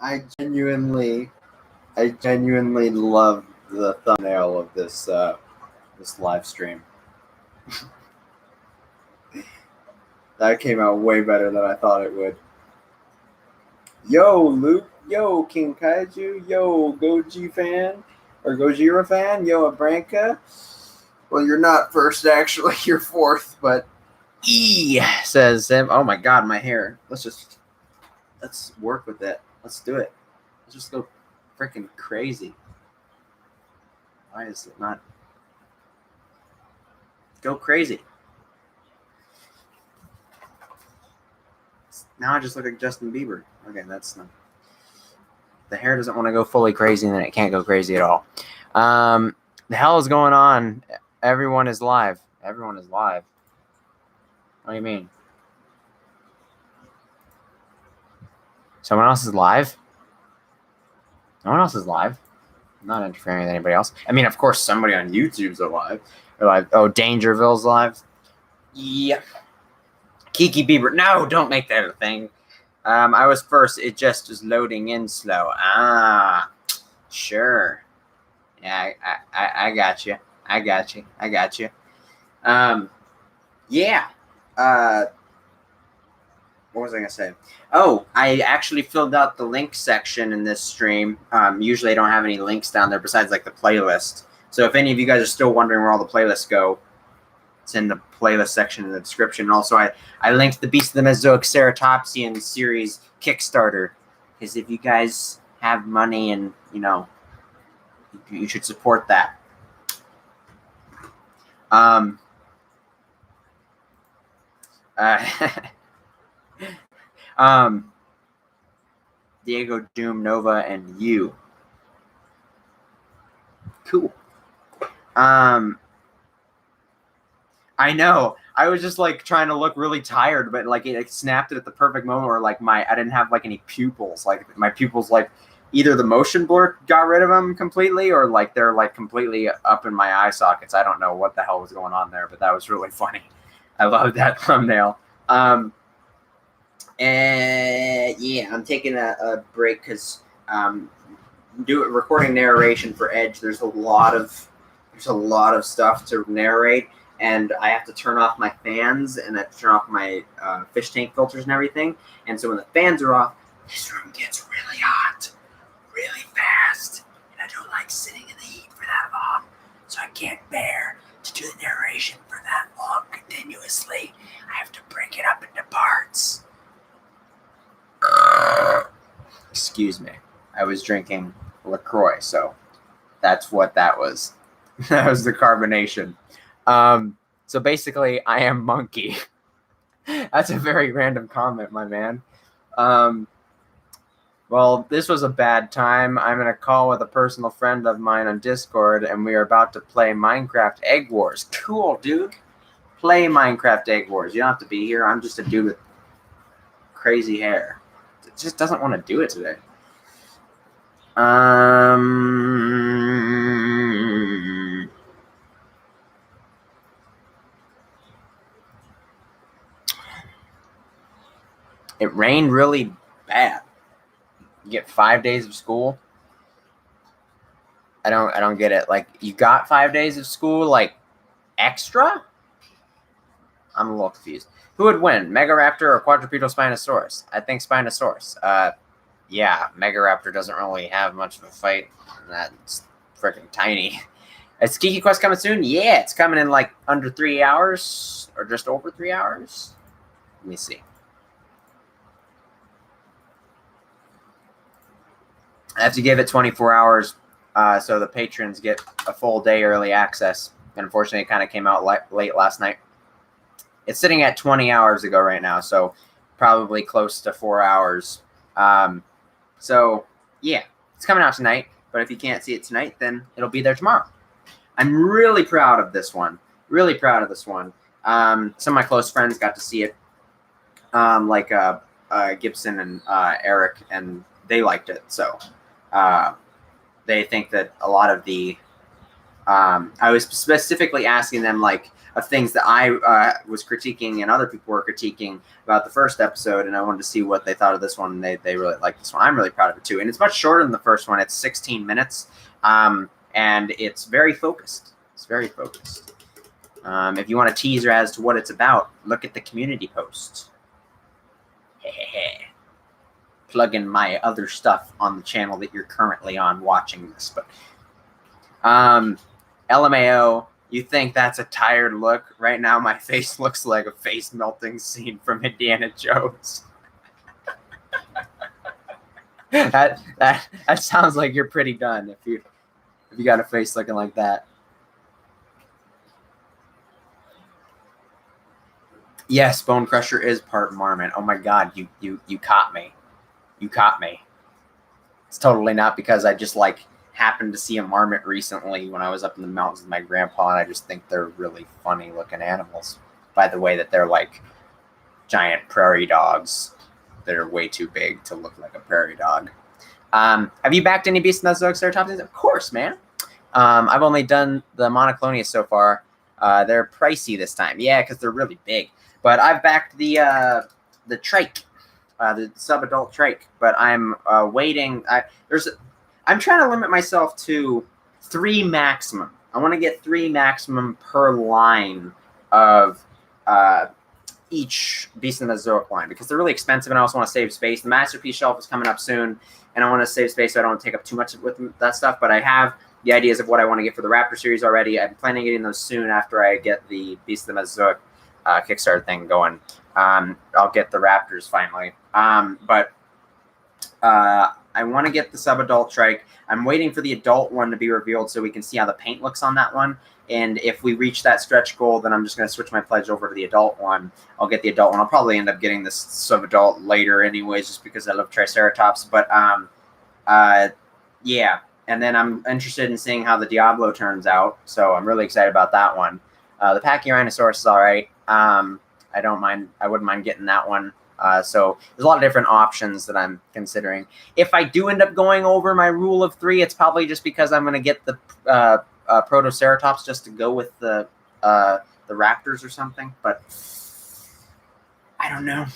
I genuinely love the thumbnail of this this live stream. That came out way better than I thought it would. Yo, Luke. Yo, King Kaiju. Yo, Goji fan. Or Gojira fan. Yo, Abranka. Well, you're not first, actually. You're fourth, but... says him. Oh my god, my hair. Let's work with it. Let's do it. Let's just go freaking crazy. Why is it not... Go crazy. Now I just look like Justin Bieber. Okay, that's not... The hair doesn't want to go fully crazy, and then it can't go crazy at all. The hell is going on? Everyone is live. Everyone is live. What do you mean? Someone else is live? No one else is live. I'm not interfering with anybody else. I mean, of course, somebody on YouTube's alive. Or like, oh, Dangerville's live. Yeah. Kiki Bieber. No, don't make that a thing. I was first. It just was loading in slow. Ah, sure. Yeah, I got you. I got you. Yeah. What was I going to say? Oh, I actually filled out the link section in this stream. Usually I don't have any links down there besides like the playlist. So if any of you guys are still wondering where all the playlists go, it's in the playlist section in the description. Also, I linked the Beast of the Mesozoic Ceratopsian series Kickstarter. Because if you guys have money and, you know, you should support that. Diego, Doom, Nova, and you. Cool. I know. I was just like trying to look really tired, but like it snapped it at the perfect moment where like I didn't have like any pupils. Like my pupils, like either the motion blur got rid of them completely, or like they're like completely up in my eye sockets. I don't know what the hell was going on there, but that was really funny. I love that thumbnail. And yeah, I'm taking a break because recording narration for Edge. There's a lot of stuff to narrate, and I have to turn off my fans and I have to turn off my fish tank filters and everything. And so when the fans are off, this room gets really hot, really fast, and I don't like sitting in the heat for that long. So I can't bear to do the narration for that long continuously. I have to break it up into parts. Excuse me. I was drinking LaCroix, so that's what that was. That was the carbonation. So basically, I am Monkey. That's a very random comment, my man. Well, this was a bad time. I'm in a call with a personal friend of mine on Discord, and we are about to play Minecraft Egg Wars. Cool, dude. Play Minecraft Egg Wars. You don't have to be here. I'm just a dude with crazy hair. It just doesn't want to do it today. It rained really bad. You get 5 days of school. I don't get it. Like, you got 5 days of school, like, extra? I'm a little confused. Who would win, Megaraptor or Quadrupedal Spinosaurus? I think Spinosaurus. Yeah, Megaraptor doesn't really have much of a fight. That's freaking tiny. Is Kiki Quest coming soon? Yeah, it's coming in like under 3 hours or just over 3 hours. Let me see. I have to give it 24 hours so the patrons get a full day early access. And unfortunately, it kind of came out late last night. It's sitting at 20 hours ago right now, so probably close to 4 hours. So, yeah, it's coming out tonight. But if you can't see it tonight, then it'll be there tomorrow. I'm really proud of this one. Really proud of this one. Some of my close friends got to see it, like Gibson and Eric, and they liked it. So they think that a lot of the I was specifically asking them, like, of things that I was critiquing and other people were critiquing about the first episode, and I wanted to see what they thought of this one. And they really liked this one. I'm really proud of it too, and it's much shorter than the first one. It's 16 minutes, and it's very focused. It's very focused. If you want a teaser as to what it's about, look at the community post. Plug in my other stuff on the channel that you're currently on watching this. But LMAO, you think that's a tired look? Right now, my face looks like a face melting scene from Indiana Jones. that sounds like you're pretty done if you got a face looking like that. Yes, Bone Crusher is part marmot. Oh my God, you caught me. You caught me. It's totally not because I just like happened to see a marmot recently when I was up in the mountains with my grandpa, and I just think they're really funny looking animals. By the way, that they're like giant prairie dogs that are way too big to look like a prairie dog. Have you backed any Beast in the Zodiac Ceratops? Of course, man. I've only done the monoclonius so far. They're pricey this time. Yeah, because they're really big. But I've backed the trike, the sub-adult trike. But I'm waiting. I'm trying to limit myself to 3 maximum. I want to get 3 maximum per line of each Beast in the Zodiac line because they're really expensive, and I also want to save space. The Masterpiece shelf is coming up soon, and I want to save space so I don't take up too much with that stuff. But I have the ideas of what I want to get for the Raptor series already. I'm planning on getting those soon after I get the Beast of the Zodiac Kickstarter thing going. I'll get the Raptors finally. But I want to get the sub-adult trike. I'm waiting for the adult one to be revealed so we can see how the paint looks on that one. And if we reach that stretch goal, then I'm just going to switch my pledge over to the adult one. I'll get the adult one. I'll probably end up getting this sub-adult later anyways, just because I love Triceratops. But yeah. And then I'm interested in seeing how the Diablo turns out. So I'm really excited about that one. The Pachyrhinosaurus is all right. I don't mind. I wouldn't mind getting that one. So there's a lot of different options that I'm considering. If I do end up going over my rule of 3, it's probably just because I'm going to get the Protoceratops just to go with the Raptors or something. But I don't know.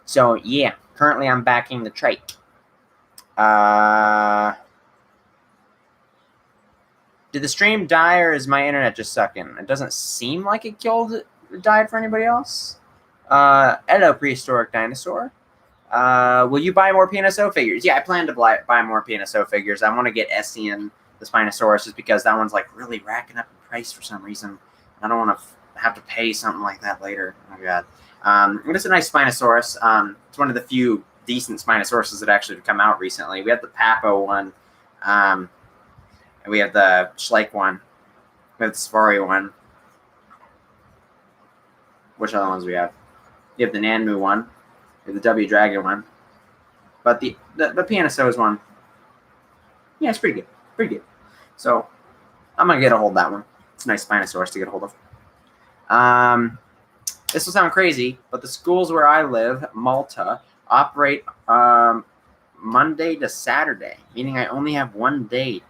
So yeah, currently I'm backing the trike. Did the stream die, or is my internet just sucking? It doesn't seem like it died for anybody else. Hello, Prehistoric Dinosaur. Will you buy more PNSO figures? Yeah, I plan to buy more PNSO figures. I want to get Essian, the Spinosaurus, just because that one's like really racking up in price for some reason. I don't want to have to pay something like that later. Oh my God. It's a nice Spinosaurus. It's one of the few decent Spinosauruses that actually have come out recently. We have the Papo one. And we have the Schleich one. We have the Safari one. Which other ones we have? You have the Nanmu one. You have the W Dragon one. But the PNSO is one. Yeah, it's pretty good. Pretty good. So I'm going to get a hold of that one. It's a nice Spinosaurus to get a hold of. This will sound crazy, but the schools where I live, Malta, operate Monday to Saturday, meaning I only have one day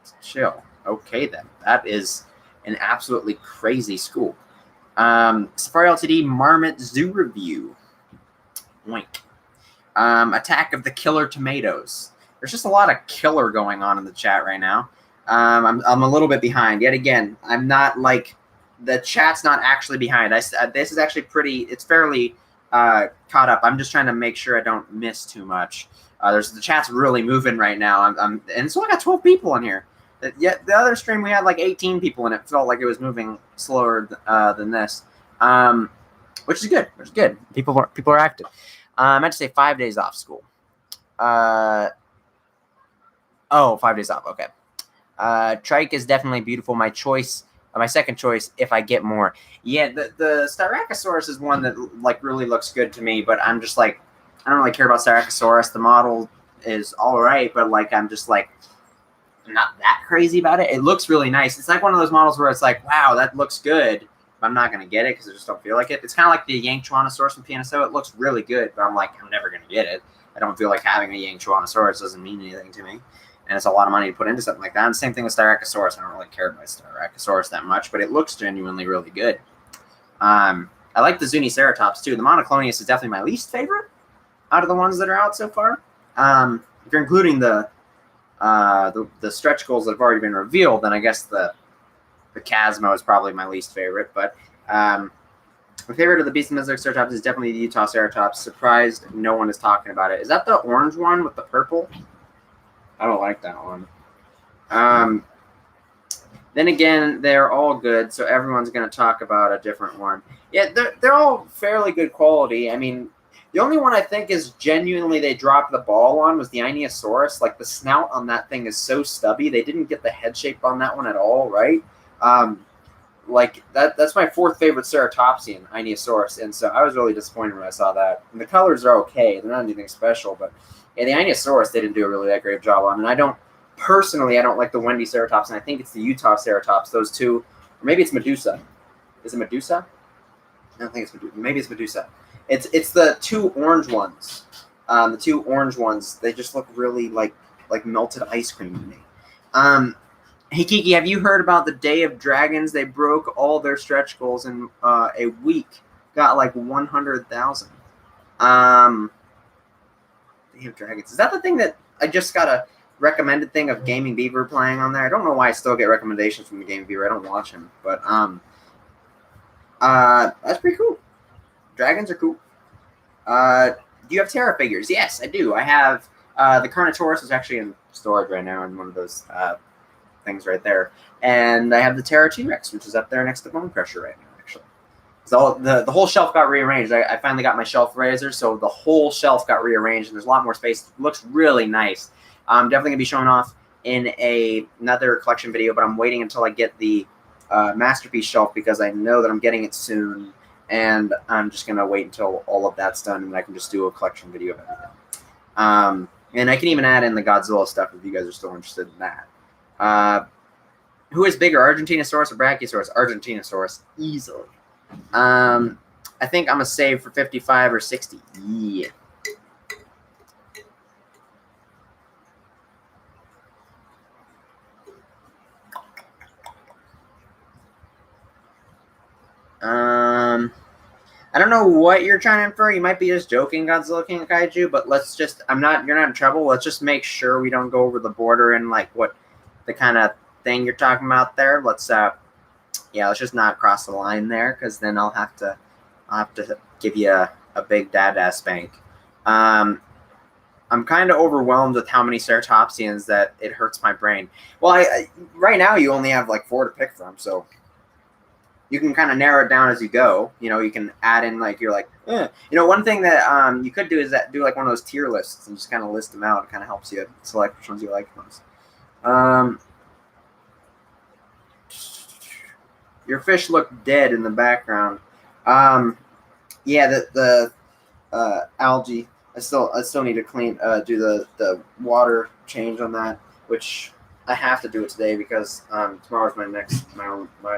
to chill. Okay, then. That is an absolutely crazy school. Safari Ltd. Marmot Zoo Review. Wink. Attack of the Killer Tomatoes. There's just a lot of killer going on in the chat right now. I'm a little bit behind. Yet again, I'm not like the chat's not actually behind. This is actually pretty. It's fairly caught up. I'm just trying to make sure I don't miss too much. The chat's really moving right now. And so I got 12 people in here. Yet the other stream we had like 18 people and it felt like it was moving slower than this, which is good. Which is good. People are active. I meant to say 5 days off school. 5 days off. Okay. Trike is definitely beautiful. My second choice if I get more. Yeah, the Styracosaurus is one that like really looks good to me, but I'm just like I don't really care about Styracosaurus. The model is all right, but like I'm just like not that crazy about it. It looks really nice. It's like one of those models where it's like, wow, that looks good, but I'm not going to get it because I just don't feel like it. It's kind of like the Yank-Chuanosaurus from PNSO. It looks really good, but I'm like, I'm never going to get it. I don't feel like having a Yank-Chuanosaurus doesn't mean anything to me. and it's a lot of money to put into something like that. And same thing with Styracosaurus. I don't really care about Styracosaurus that much, but it looks genuinely really good. I like the Zuniceratops too. The Monoclonius is definitely my least favorite out of the ones that are out so far. If you're including the stretch goals that have already been revealed, then I guess the Chasmo is probably my least favorite. But my favorite of the Beast and Ceratops is definitely the Utah Ceratops. Surprised no one is talking about it. Is that the orange one with the purple? I don't like that one. Then again, they're all good, so everyone's going to talk about a different one. Yeah, they're all fairly good quality. I mean, the only one I think is genuinely they dropped the ball on was the Ionosaurus. Like, the snout on that thing is so stubby. They didn't get the head shape on that one at all, right? Like, that's my fourth favorite Ceratopsian, Ionosaurus, and so I was really disappointed when I saw that. And the colors are okay. They're not anything special, but yeah, the Ionosaurus they didn't do a really that great job on. And I don't like the Wendy Ceratops, and I think it's the Utah Ceratops, those two. Or maybe it's Medusa. Is it Medusa? I don't think it's Medusa. Maybe it's Medusa. It's the two orange ones. The two orange ones, they just look really like melted ice cream to me. Hey, Kiki, have you heard about the Day of Dragons? They broke all their stretch goals in a week. Got like 100,000. Day of Dragons. Is that the thing that I just got a recommended thing of Gaming Beaver playing on there? I don't know why I still get recommendations from the Gaming Beaver. I don't watch him. But that's pretty cool. Dragons are cool. Do you have Terra figures? Yes, I do. I have the Carnotaurus is actually in storage right now in one of those things right there. And I have the Terra T-Rex, which is up there next to Bone Crusher right now, actually. So the whole shelf got rearranged. I finally got my shelf raiser, so the whole shelf got rearranged, and there's a lot more space. It looks really nice. I'm definitely going to be showing off in another collection video, but I'm waiting until I get the Masterpiece shelf because I know that I'm getting it soon, and I'm just going to wait until all of that's done, and I can just do a collection video of everything. And I can even add in the Godzilla stuff if you guys are still interested in that. Who is bigger, Argentinosaurus or Brachiosaurus? Argentinosaurus, easily. I think I'm going to save for 55 or 60. Yeah. I don't know what you're trying to infer. You might be just joking, Godzilla King of Kaiju, but let's just, you're not in trouble. Let's just make sure we don't go over the border and like what the kind of thing you're talking about there. Let's just not cross the line there, because then I'll have to give you a big dad spank. I'm kind of overwhelmed with how many Ceratopsians that it hurts my brain. Well, right now you only have like 4 to pick from, so you can kind of narrow it down as you go. You know, you can add in like, you're like, You know, one thing that you could do is do like one of those tier lists and just kind of list them out. It kind of helps you select which ones you like most. Your fish look dead in the background. Yeah, the algae. I still need to do the water change on that, which I have to do it today because tomorrow's my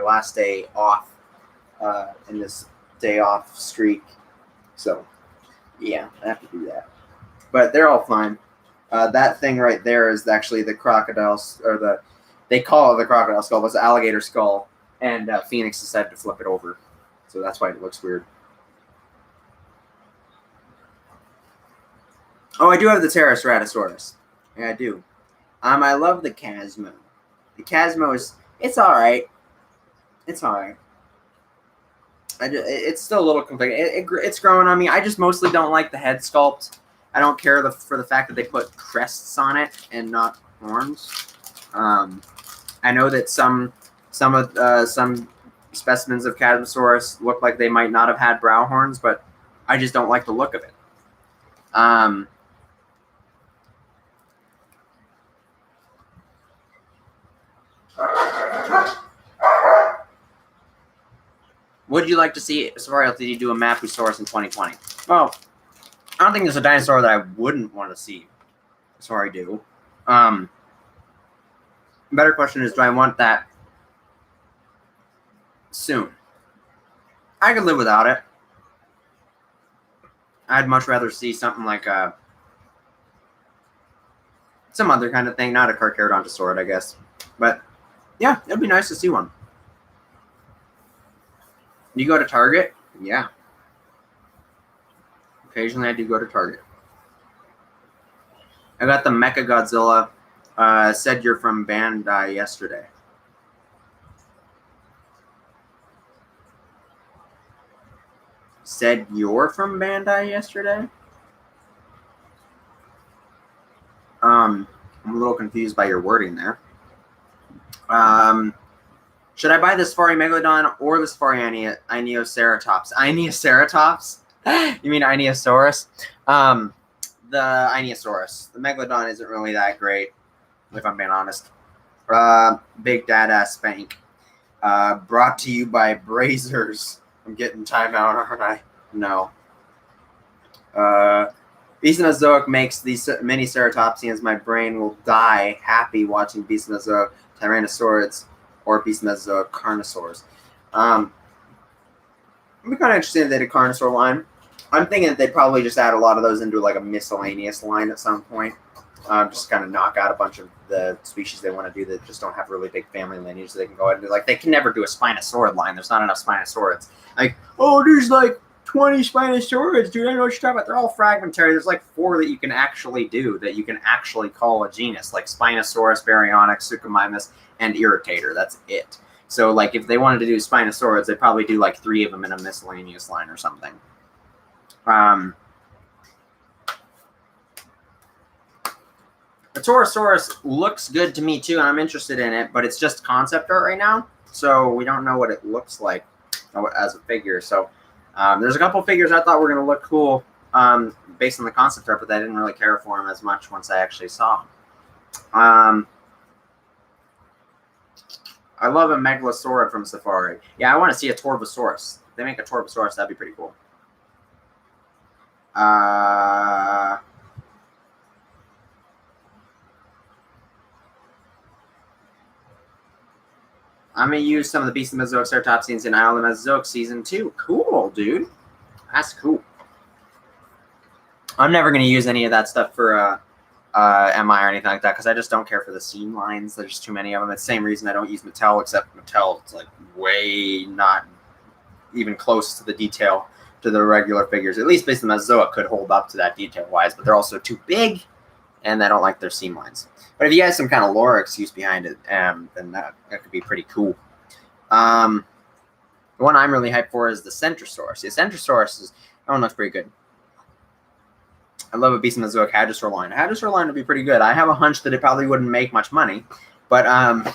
last day off in this day off streak. So yeah, I have to do that. But they're all fine. That thing right there is actually the crocodile, or they call it the crocodile skull, but it's the alligator skull, and Phoenix decided to flip it over, so that's why it looks weird. Oh, I do have the Pteroceratosaurus. Yeah, I do. I love the Chasmo. The Chasmo it's all right. It's all right. It's still a little complicated. It's growing on me. I just mostly don't like the head sculpt. I don't care for the fact that they put crests on it and not horns. I know that some specimens of Chasmosaurus look like they might not have had brow horns, but I just don't like the look of it. Would you like to see Safari LTD do a Mapusaurus in 2020? Well, I don't think there's a dinosaur that I wouldn't want to see Safari do. Better question is, do I want that soon? I could live without it. I'd much rather see something like some other kind of thing, not a Carcharodontosaurus, I guess. But yeah, it'd be nice to see one. You go to Target? Yeah. Occasionally I do go to Target. I got the Mechagodzilla. Said you're from Bandai yesterday. Said you're from Bandai yesterday? I'm a little confused by your wording there. Should I buy the Safari Megalodon or the Safari Ionoceratops? Ionoceratops? You mean Ionosaurus? The Ionosaurus. The Megalodon isn't really that great, if I'm being honest. Big Dada Spank. Brought to you by Brazers. I'm getting timeout, aren't I? No. Beast Mesozoic makes these mini ceratopsians. My brain will die happy watching Beast Mesozoic Tyrannosaurids or Beast Mesozoic Carnosaurs. I'd be kind of interested if they did a Carnosaur line. I'm thinking that they'd probably just add a lot of those into like a miscellaneous line at some point. Just kind of knock out a bunch of the species they want to do that just don't have really big family lineage. So they can go ahead and do, like, they can never do a Spinosaurid line. There's not enough Spinosaurids. Like, oh, there's like 20 Spinosaurids, dude. I know what you're talking about. They're all fragmentary. There's like 4 that you can actually do, that you can actually call a genus, like Spinosaurus, Baryonyx, Suchomimus, and Irritator. That's it. So, like, if they wanted to do Spinosaurids, they'd probably do like 3 of them in a miscellaneous line or something. The Torosaurus looks good to me too, and I'm interested in it, but it's just concept art right now, so we don't know what it looks like as a figure. So there's a couple figures I thought were going to look cool based on the concept art, but I didn't really care for them as much once I actually saw them. I love a Megalosaurid from Safari. Yeah, I want to see a Torvosaurus. If they make a Torvosaurus, that'd be pretty cool. I'm going to use some of the Beast of the Mesozoic Ceratopsians in Isle of Mesozoic Season 2. Cool, dude. That's cool. I'm never going to use any of that stuff for MI or anything like that, because I just don't care for the seam lines. There's too many of them. It's the same reason I don't use Mattel, except Mattel is like way not even close to the detail to the regular figures. At least Beast of the Mesozoic could hold up to that detail-wise, but they're also too big, and I don't like their seam lines. But if you have some kind of lore excuse behind it, then that could be pretty cool. The one I'm really hyped for is the Centrosaurus. The Centrosaurus looks pretty good. I love a Beast of the Mesozoic Hadrosaur line. A Hadrosaur line would be pretty good. I have a hunch that it probably wouldn't make much money, but I'd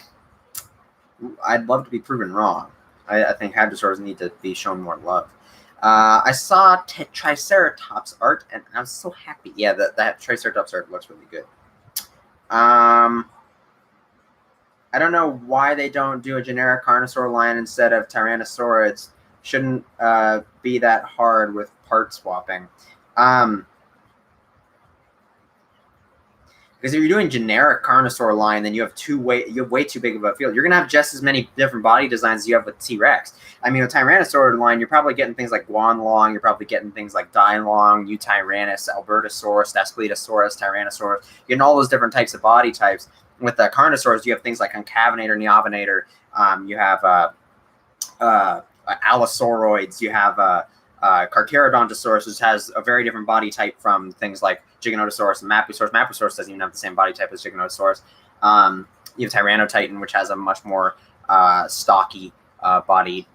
love to be proven wrong. I think Hadrosaurs need to be shown more love. I saw Triceratops art, and I was so happy. Yeah, that Triceratops art looks really good. I don't know why they don't do a generic Carnosaur line instead of Tyrannosaurids. Shouldn't be that hard with part swapping. Because if you're doing generic Carnosaur line, then you have way too big of a field. You're gonna have just as many different body designs as you have with T-Rex. I mean, with Tyrannosaur line, you're probably getting things like Guanlong, you're probably getting things like Dilong, Eutyrannus, Albertosaurus, Daspletosaurus, Tyrannosaurus. You're getting all those different types of body types. With the Carnosaurs, you have things like Concavinator, Neovinator. You have Allosauroids. You have Carcharodontosaurus, which has a very different body type from things like Giganotosaurus and Mapusaurus. Mapusaurus doesn't even have the same body type as Giganotosaurus. You have Tyrannotitan, which has a much more stocky body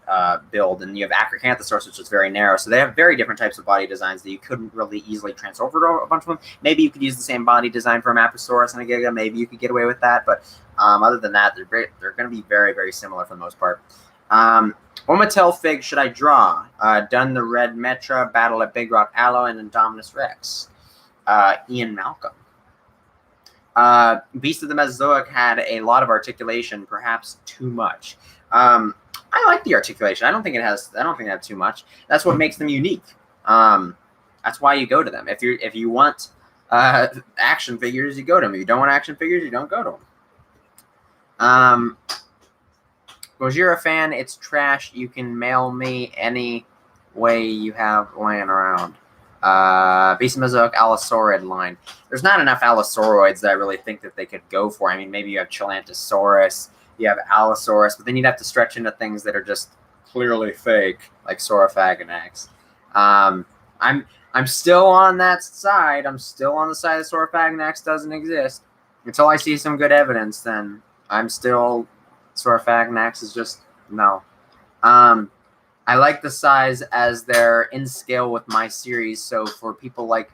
build, and you have Acrocanthosaurus, which is very narrow. So they have very different types of body designs that you couldn't really easily transfer over to a bunch of them. Maybe you could use the same body design for a Mapusaurus and a Giga. Maybe you could get away with that, but other than that, they're great. They're going to be very, very similar for the most part. What Mattel fig should I draw? Done the Red Metra, Battle at Big Rock Allo, and Indominus Rex. Ian Malcolm. Beast of the Mesozoic had a lot of articulation, perhaps too much. I like the articulation. I don't think it has too much. That's what makes them unique. That's why you go to them. If you want action figures, you go to them. If you don't want action figures, you don't go to them. Gojira fan, it's trash. You can mail me any way you have laying around. Beastomesozoic Allosaurid line. There's not enough Allosauroids that I really think that they could go for. I mean, maybe you have Chelantosaurus, you have Allosaurus, but then you'd have to stretch into things that are just clearly fake, like Saurophaganax. I'm still on that side. I'm still on the side that Saurophaganax doesn't exist. Until I see some good evidence, then I'm still Saurophaganax is just no. I like the size as they're in scale with my series. So for people like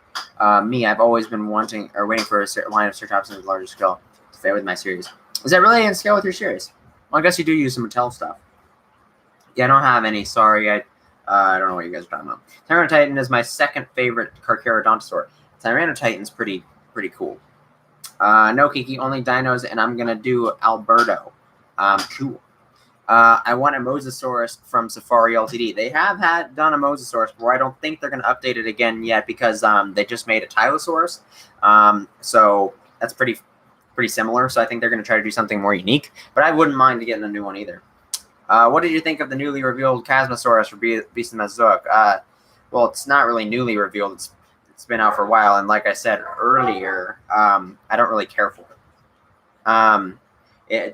me, I've always been wanting or waiting for a line of Ceratops in a larger scale to fit with my series. Is that really in scale with your series? Well, I guess you do use some Mattel stuff. Yeah, I don't have any. Sorry, I don't know what you guys are talking about. Tyrannotitan is my second favorite Carcharodontosaur. Tyrannotitan's pretty cool. No, Kiki, only dinos, and I'm gonna do Alberto. Cool. I want a Mosasaurus from Safari Ltd. They have done a Mosasaurus before. I don't think they're going to update it again yet because they just made a Tylosaurus. So that's pretty similar. So I think they're going to try to do something more unique. But I wouldn't mind getting a new one either. What did you think of the newly revealed Chasmosaurus for Beastomesozoic? Well, it's not really newly revealed. It's been out for a while. And like I said earlier, I don't really care for it.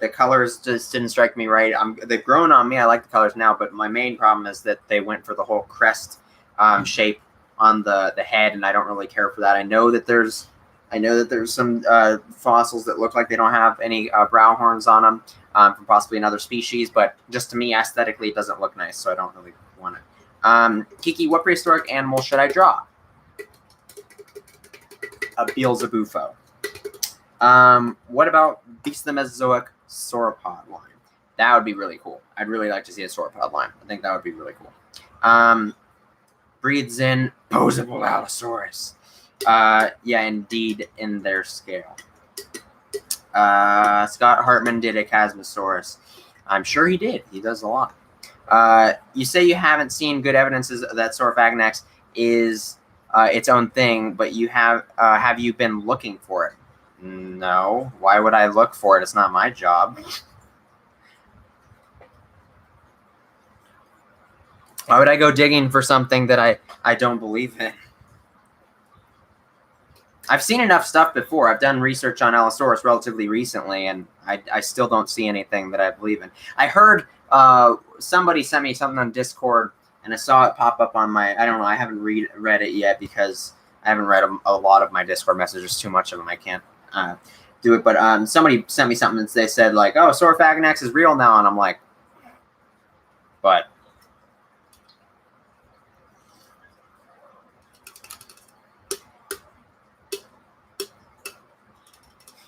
The colors just didn't strike me right. They've grown on me. I like the colors now, but my main problem is that they went for the whole crest shape on the head, and I don't really care for that. I know that there's some fossils that look like they don't have any brow horns on them from possibly another species, but just to me, aesthetically, it doesn't look nice, so I don't really want it. Kiki, what prehistoric animal should I draw? A Beelzebufo. What about Beastomesozoic sauropod line? That would be really cool. I'd really like to see a sauropod line. I think that would be really cool. Breeds in posable Allosaurus. Yeah, indeed, in their scale. Scott Hartman did a Chasmosaurus. I'm sure he did. He does a lot. You say you haven't seen good evidences that Saurophaganax is its own thing, but you have you been looking for it? No. Why would I look for it? It's not my job. Why would I go digging for something that I don't believe in? I've seen enough stuff before. I've done research on Allosaurus relatively recently, and I still don't see anything that I believe in. I heard somebody sent me something on Discord, and I saw it pop up on my, I don't know, I haven't read it yet because I haven't read a lot of my Discord messages, too much of them. I can't do it, but somebody sent me something and they said like, oh, Saurophaganax is real now, and I'm like, but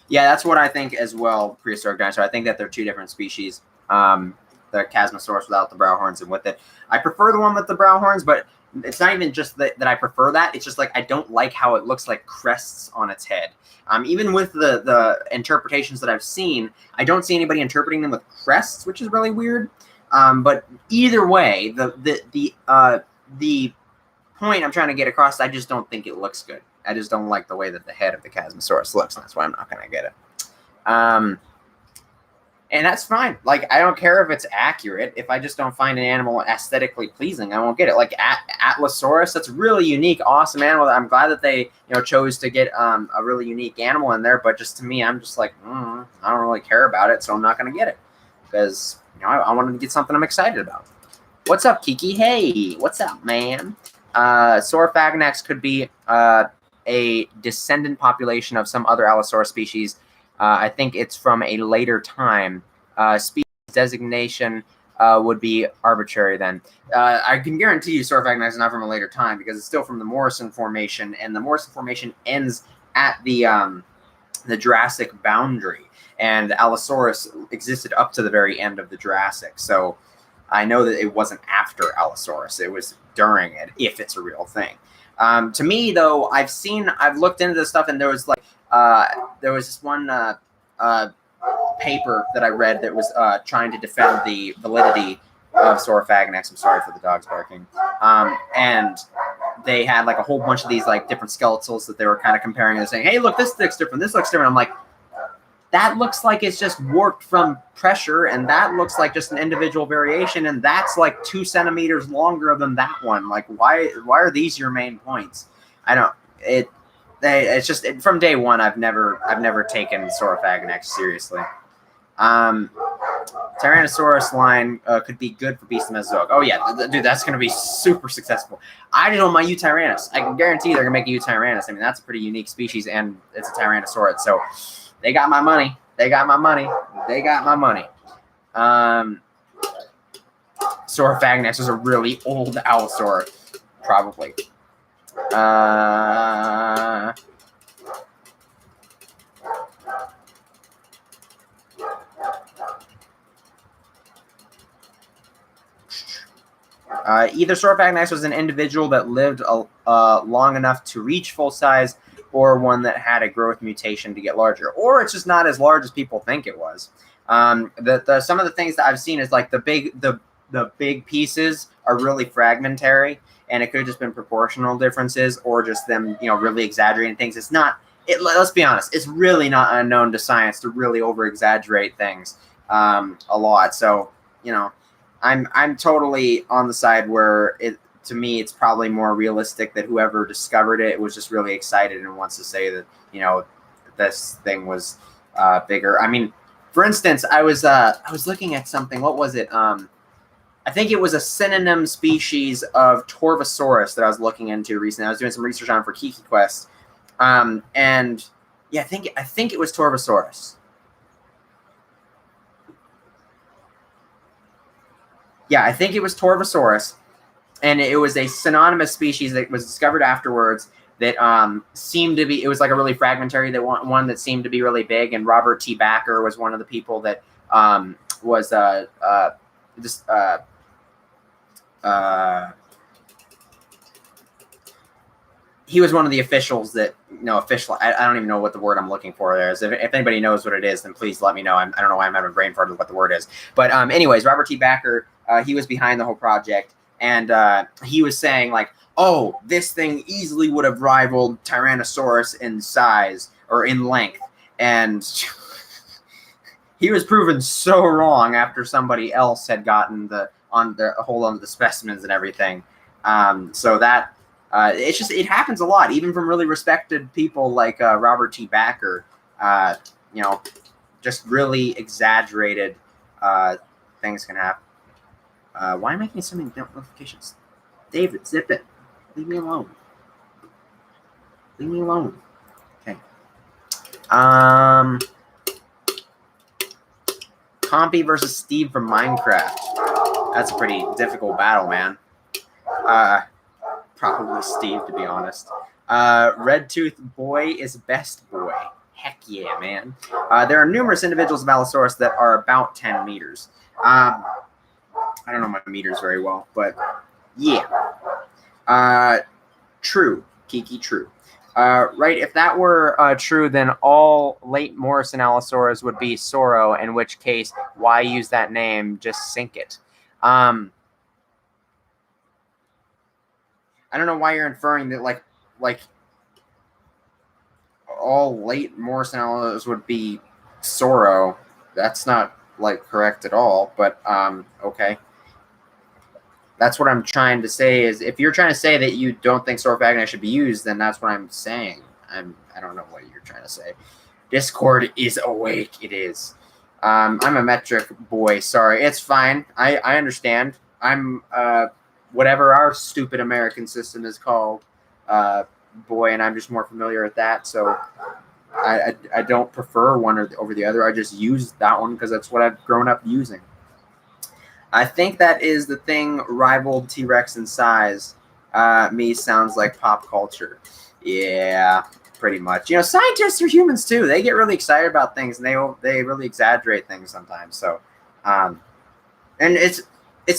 yeah, that's what I think as well, prehistoric dinosaur. I think that they're two different species. The Chasmosaurus without the brow horns and with it. I prefer the one with the brow horns, but it's not even just that I prefer that. It's just like I don't like how it looks like crests on its head. Even with the interpretations that I've seen, I don't see anybody interpreting them with crests, which is really weird. But either way, the point I'm trying to get across, I just don't think it looks good. I just don't like the way that the head of the Chasmosaurus looks, and that's why I'm not going to get it. And that's fine. Like, I don't care if it's accurate. If I just don't find an animal aesthetically pleasing, I won't get it. Like Atlasaurus, that's a really unique, awesome animal. I'm glad that they, chose to get a really unique animal in there. But just to me, I'm just like, I don't really care about it, so I'm not going to get it because I wanted to get something I'm excited about. What's up, Kiki? Hey, what's up, man? Saurophaganax could be a descendant population of some other Allosaurus species. I think it's from a later time. Species designation would be arbitrary then. I can guarantee you Saurophaganax is not from a later time because it's still from the Morrison Formation, and the Morrison Formation ends at the Jurassic boundary, and Allosaurus existed up to the very end of the Jurassic. So I know that it wasn't after Allosaurus. It was during it, if it's a real thing. To me, though, I've looked into this stuff, and there was this one paper that I read that was trying to defend the validity of Saurophaganax. I'm sorry for the dogs barking. And they had like a whole bunch of these like different skeletals that they were kind of comparing and saying, hey, look, this looks different. This looks different. I'm like, that looks like it's just warped from pressure, and that looks like just an individual variation, and that's like 2 centimeters longer than that one. Like, why are these your main points? I don't. It's just from day one. I've never taken Saurophagonex seriously. Tyrannosaurus line could be good for Beast of Mesozoic. Oh yeah, dude, that's gonna be super successful. I did on my Eutyrannus. I can guarantee they're gonna make a Eutyrannus. I mean, that's a pretty unique species, and it's a Tyrannosaurus. So they got my money. They got my money. They got my money. Saurophagonex is a really old Allosaur, probably. Either Saurophagonex was an individual that lived long enough to reach full size, or one that had a growth mutation to get larger, or it's just not as large as people think it was. Some of the things that I've seen is like the big pieces are really fragmentary, and it could have just been proportional differences, or just them, really exaggerating things. It's not. Let's be honest. It's really not unknown to science to really over exaggerate things a lot. So I'm totally on the side where to me, it's probably more realistic that whoever discovered it was just really excited and wants to say that, this thing was bigger. I mean, for instance, I was looking at something. What was it? I think it was a synonym species of Torvosaurus that I was looking into recently. I was doing some research on for Kiki Quest. And yeah, I think it was Torvosaurus. Yeah, I think it was Torvosaurus, and it was a synonymous species that was discovered afterwards that seemed to be, it was like a really fragmentary, one that seemed to be really big, and Robert T. Backer was one of the people that was he was one of the officials that, I don't even know what the word I'm looking for there is. If anybody knows what it is, then please let me know. I don't know why I'm having a brain fart with what the word is. But anyways, Robert T. Backer, he was behind the whole project. And he was saying, like, oh, this thing easily would have rivaled Tyrannosaurus in size or in length. And he was proven so wrong after somebody else had gotten a hold on the specimens and everything. So that... it happens a lot, even from really respected people like Robert T. Backer. Just really exaggerated things can happen. Why am I getting so many notifications? David, zip it. Leave me alone. Leave me alone. Okay. Compy versus Steve from Minecraft. That's a pretty difficult battle, man. Probably Steve, to be honest. Red Tooth Boy is best boy. Heck yeah, man. There are numerous individuals of Allosaurus that are about 10 meters. I don't know my meters very well, but yeah. True. Kiki, true. Right, if that were true, then all late Morrison Allosaurus would be Soro, in which case, why use that name? Just sink it. I don't know why you're inferring that like all late Morrison Allosaurus would be Soro. That's not correct at all, but okay. That's what I'm trying to say is if you're trying to say that you don't think Saurophagonex should be used, then that's what I'm saying. I don't know what you're trying to say. Discord is awake. It is. I'm a metric boy. Sorry. It's fine. I understand. I'm whatever our stupid American system is called, boy, and I'm just more familiar with that. So I don't prefer one over the other. I just use that one because that's what I've grown up using. I think that is the thing rivaled T-Rex in size. Me sounds like pop culture. Yeah, pretty much. Scientists are humans too. They get really excited about things, and they really exaggerate things sometimes. So, and it's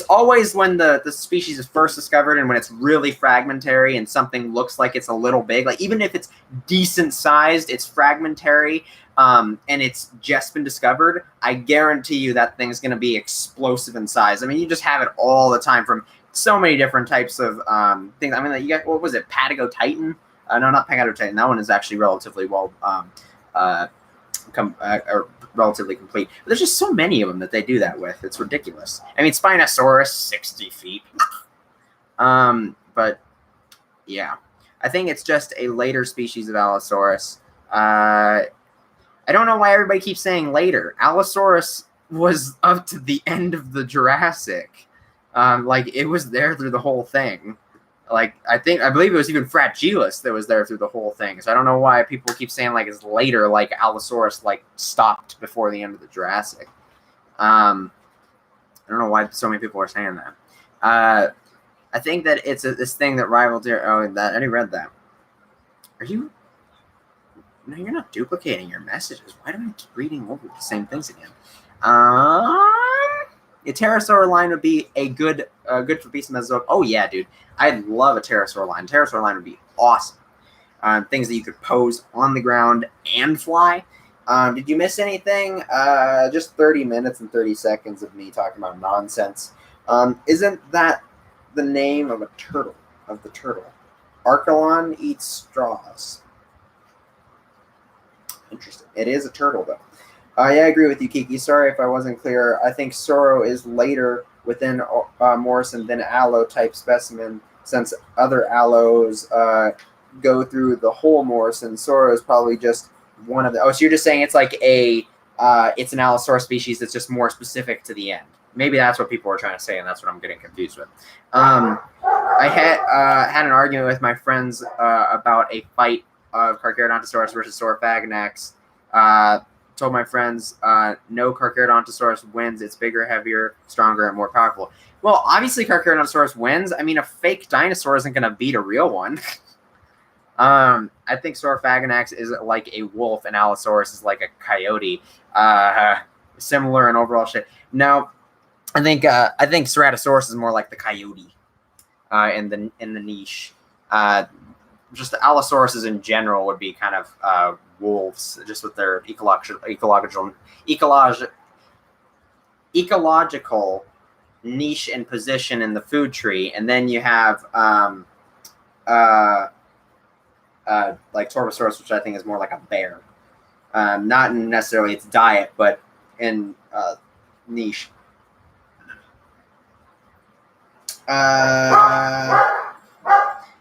always when the species is first discovered and when it's really fragmentary and something looks like it's a little big. Like even if it's decent sized, it's fragmentary. And it's just been discovered, I guarantee you that thing's going to be explosive in size. I mean, you just have it all the time from so many different types of things. I mean, you got, what was it, Patagotitan? No, not Patagotitan. That one is actually relatively well, relatively complete. But there's just so many of them that they do that with. It's ridiculous. I mean, Spinosaurus, 60 feet. But yeah. I think it's just a later species of Allosaurus. I don't know why everybody keeps saying later. Allosaurus was up to the end of the Jurassic. Like, it was there through the whole thing. Like, I believe it was even Fragilis that was there through the whole thing. So I don't know why people keep saying, like, it's later, like Allosaurus, like, stopped before the end of the Jurassic. I don't know why so many people are saying that. I think that it's this thing that rivaled here. Oh, that I already read that. Are you? No, you're not duplicating your messages. Why do I keep reading over the same things again? A pterosaur line would be a good for beast Mesozoic. Oh yeah, dude, I'd love a pterosaur line. Pterosaur line would be awesome. Things that you could pose on the ground and fly. Did you miss anything? Just 30 minutes and 30 seconds of me talking about nonsense. Isn't that the name of a turtle? Of the turtle, Archelon eats straws. Interesting. It is a turtle, though. Yeah, I agree with you, Kiki. Sorry if I wasn't clear. I think Soro is later within Morrison than Allo-type specimen, since other Allos go through the whole Morrison. Soro is probably just one of the... Oh, so you're just saying it's like it's an Allosaurus species that's just more specific to the end. Maybe that's what people are trying to say, and that's what I'm getting confused with. I had an argument with my friends about a fight of Carcharodontosaurus versus Saurophaganax. Told my friends, no, Carcharodontosaurus wins. It's bigger, heavier, stronger, and more powerful. Well, obviously Carcharodontosaurus wins. I mean, a fake dinosaur isn't going to beat a real one. I think Saurophaganax is like a wolf, and Allosaurus is like a coyote. Similar in overall shape. No, I think Ceratosaurus is more like the coyote in the niche. Just the Allosauruses in general would be kind of wolves, just with their ecological niche and position in the food tree. And then you have like Torvosaurus, which I think is more like a bear. Not in necessarily its diet, but in niche.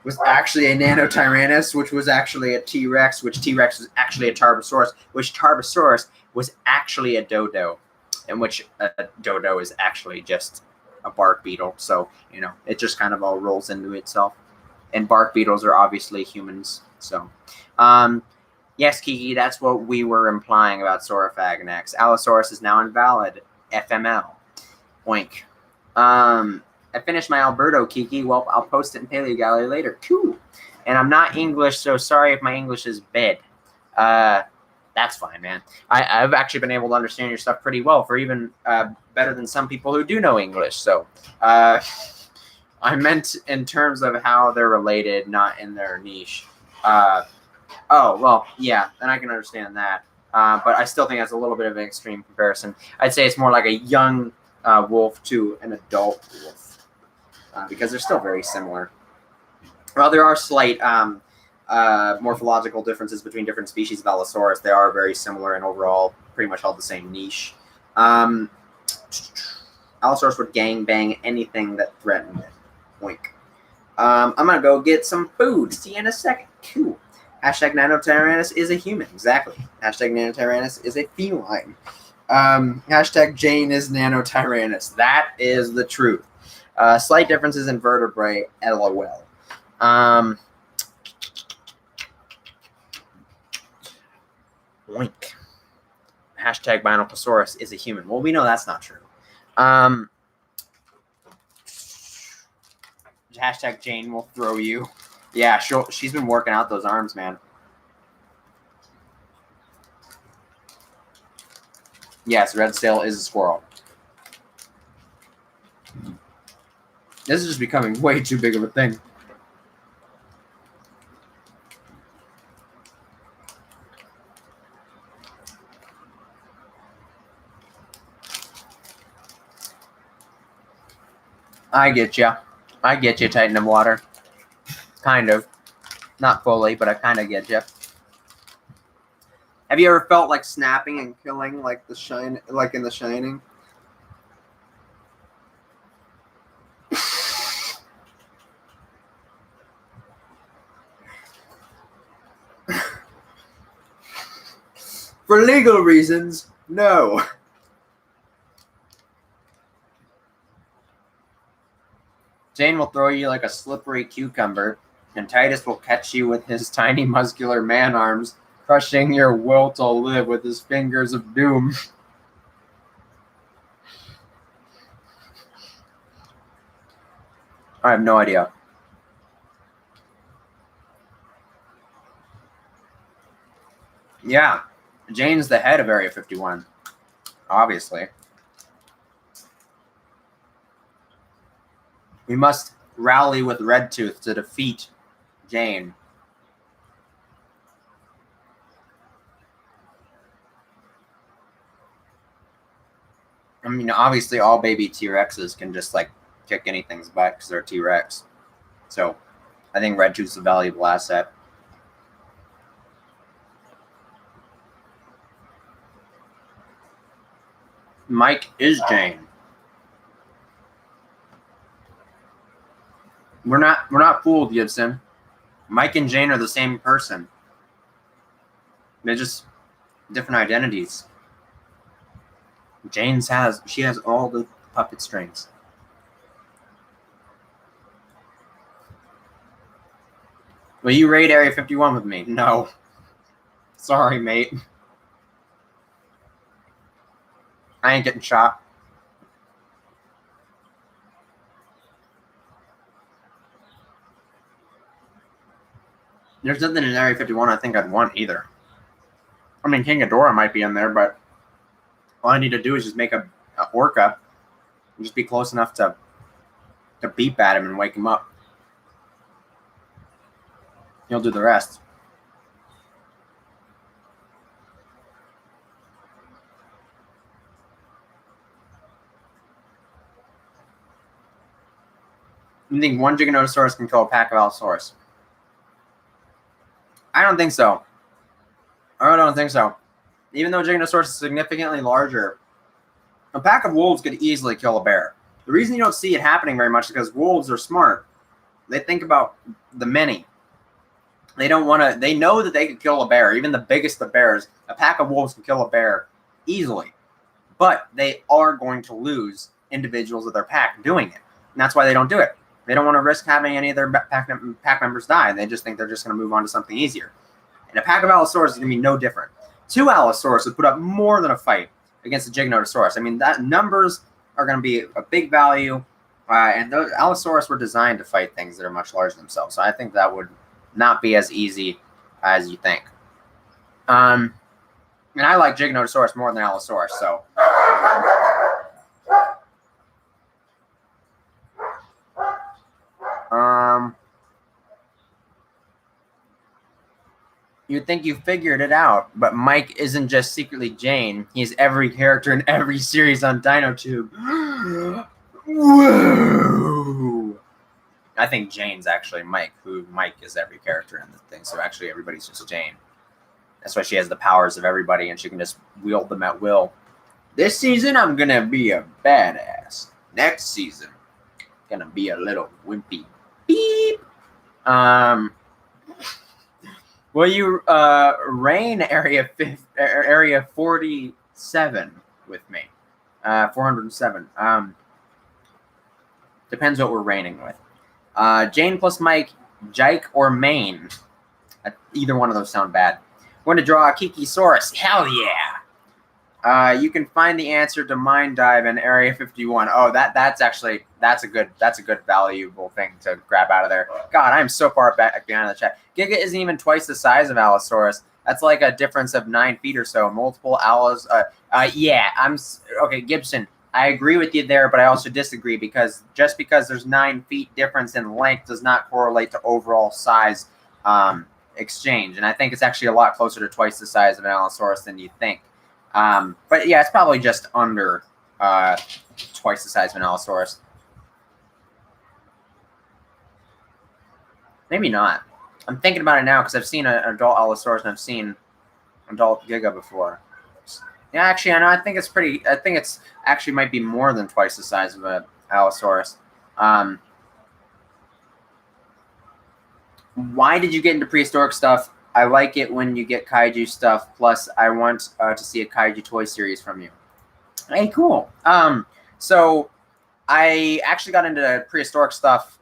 Was actually a Nanotyrannus, which was actually a T-Rex, which T-Rex was actually a Tarbosaurus, which Tarbosaurus was actually a dodo, and which a dodo is actually just a bark beetle. So, you know, it just kind of all rolls into itself. And bark beetles are obviously humans. So, yes, Kiki, that's what we were implying about Saurophaganax. Allosaurus is now invalid. FML. Oink. I finished my Alberto, Kiki. Well, I'll post it in Paleo Gallery later. Cool. And I'm not English, so sorry if my English is bad. That's fine, man. I've actually been able to understand your stuff pretty well, for even better than some people who do know English. So I meant in terms of how they're related, not in their niche. Oh, well, yeah, then I can understand that. But I still think that's a little bit of an extreme comparison. I'd say it's more like a young wolf to an adult wolf. Because they're still very similar. Well, there are slight morphological differences between different species of Allosaurus. They are very similar and overall pretty much all the same niche. Allosaurus would gangbang anything that threatened it. Oink. I'm going to go get some food. See you in a second. Cool. Hashtag Nanotyrannus is a human. Exactly. Hashtag Nanotyrannus is a feline. Hashtag Jane is Nanotyrannus. That is the truth. Slight differences in vertebrae, LOL. Oink. Hashtag Binocosaurus is a human. Well, we know that's not true. Hashtag Jane will throw you. Yeah, she's been working out those arms, man. Yes, Redsail is a squirrel. This is just becoming way too big of a thing. I get you. I get you, Titan of Water. Kind of. Not fully, but I kind of get you. Have you ever felt like snapping and killing like in The Shining? For legal reasons, no. Jane will throw you like a slippery cucumber, and Titus will catch you with his tiny muscular man arms, crushing your will to live with his fingers of doom. I have no idea. Yeah, Jane's the head of Area 51, obviously. We must rally with Redtooth to defeat Jane. I mean, obviously all baby T-Rexes can just, like, kick anything's butt because they're T-Rex. So, I think Redtooth's a valuable asset. Mike is Jane. We're not fooled, Gibson. Mike and Jane are the same person. They're just different identities. She has all the puppet strings. Will you raid Area 51 with me? No. Sorry, mate. I ain't getting shot. There's nothing in Area 51 I think I'd want either. I mean, King Ghidorah might be in there, but all I need to do is just make a orca and just be close enough to beep at him and wake him up. He'll do the rest. You think one Giganotosaurus can kill a pack of Allosaurus? I don't think so. I don't think so. Even though Giganotosaurus is significantly larger, a pack of wolves could easily kill a bear. The reason you don't see it happening very much is because wolves are smart. They think about the many. They don't want to. They know that they could kill a bear, even the biggest of bears. A pack of wolves can kill a bear easily, but they are going to lose individuals of their pack doing it, and that's why they don't do it. They don't want to risk having any of their pack members die. They just think they're just going to move on to something easier. And a pack of Allosaurus is going to be no different. 2 Allosaurus would put up more than a fight against a Giganotosaurus. I mean, that numbers are going to be a big value, and those Allosaurus were designed to fight things that are much larger themselves. So I think that would not be as easy as you think. And I like Giganotosaurus more than Allosaurus, so. You'd think you figured it out, but Mike isn't just secretly Jane. He's every character in every series on DinoTube. Whoa! I think Jane's actually Mike, who Mike is every character in the thing, so actually everybody's just Jane. That's why she has the powers of everybody, and she can just wield them at will. This season, I'm gonna be a badass. Next season, gonna be a little wimpy. Beep! Will you reign Area 47 with me? 407. Depends what we're reigning with. Jane plus Mike, Jike, or Maine. Either one of those sound bad. I'm going to draw a Kikisaurus. Hell yeah! You can find the answer to Mind Dive in Area 51. Oh, that's a good valuable thing to grab out of there. God, I'm so far back behind the chat. Giga isn't even twice the size of Allosaurus. That's like a difference of 9 feet or so. Multiple Allos. Yeah, okay, Gibson. I agree with you there, but I also disagree because just because there's 9 feet difference in length does not correlate to overall size exchange. And I think it's actually a lot closer to twice the size of an Allosaurus than you think. But yeah, it's probably just under twice the size of an Allosaurus. Maybe not. I'm thinking about it now because I've seen an adult Allosaurus and I've seen adult Giga before. Yeah, actually, I know. I think it's actually might be more than twice the size of an Allosaurus. Why did you get into prehistoric stuff? I like it when you get kaiju stuff. Plus, I want to see a kaiju toy series from you. Hey, cool. So I actually got into prehistoric stuff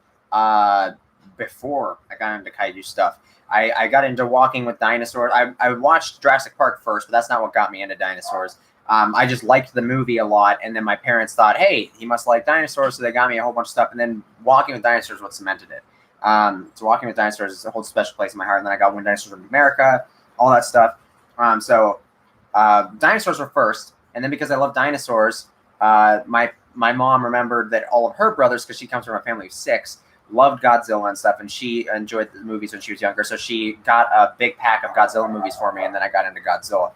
before I got into kaiju stuff. I got into walking with dinosaurs. I watched Jurassic Park first, but that's not what got me into dinosaurs. I just liked the movie a lot, and then my parents thought, hey, he must like dinosaurs, so they got me a whole bunch of stuff. And then walking with dinosaurs what cemented it. So walking with dinosaurs is a whole special place in my heart. And then I got When Dinosaurs Were America, all that stuff. So dinosaurs were first, and then because I love dinosaurs, my mom remembered that all of her brothers, because she comes from a family of 6, loved Godzilla and stuff, and she enjoyed the movies when she was younger. So she got a big pack of Godzilla movies for me, and then I got into Godzilla.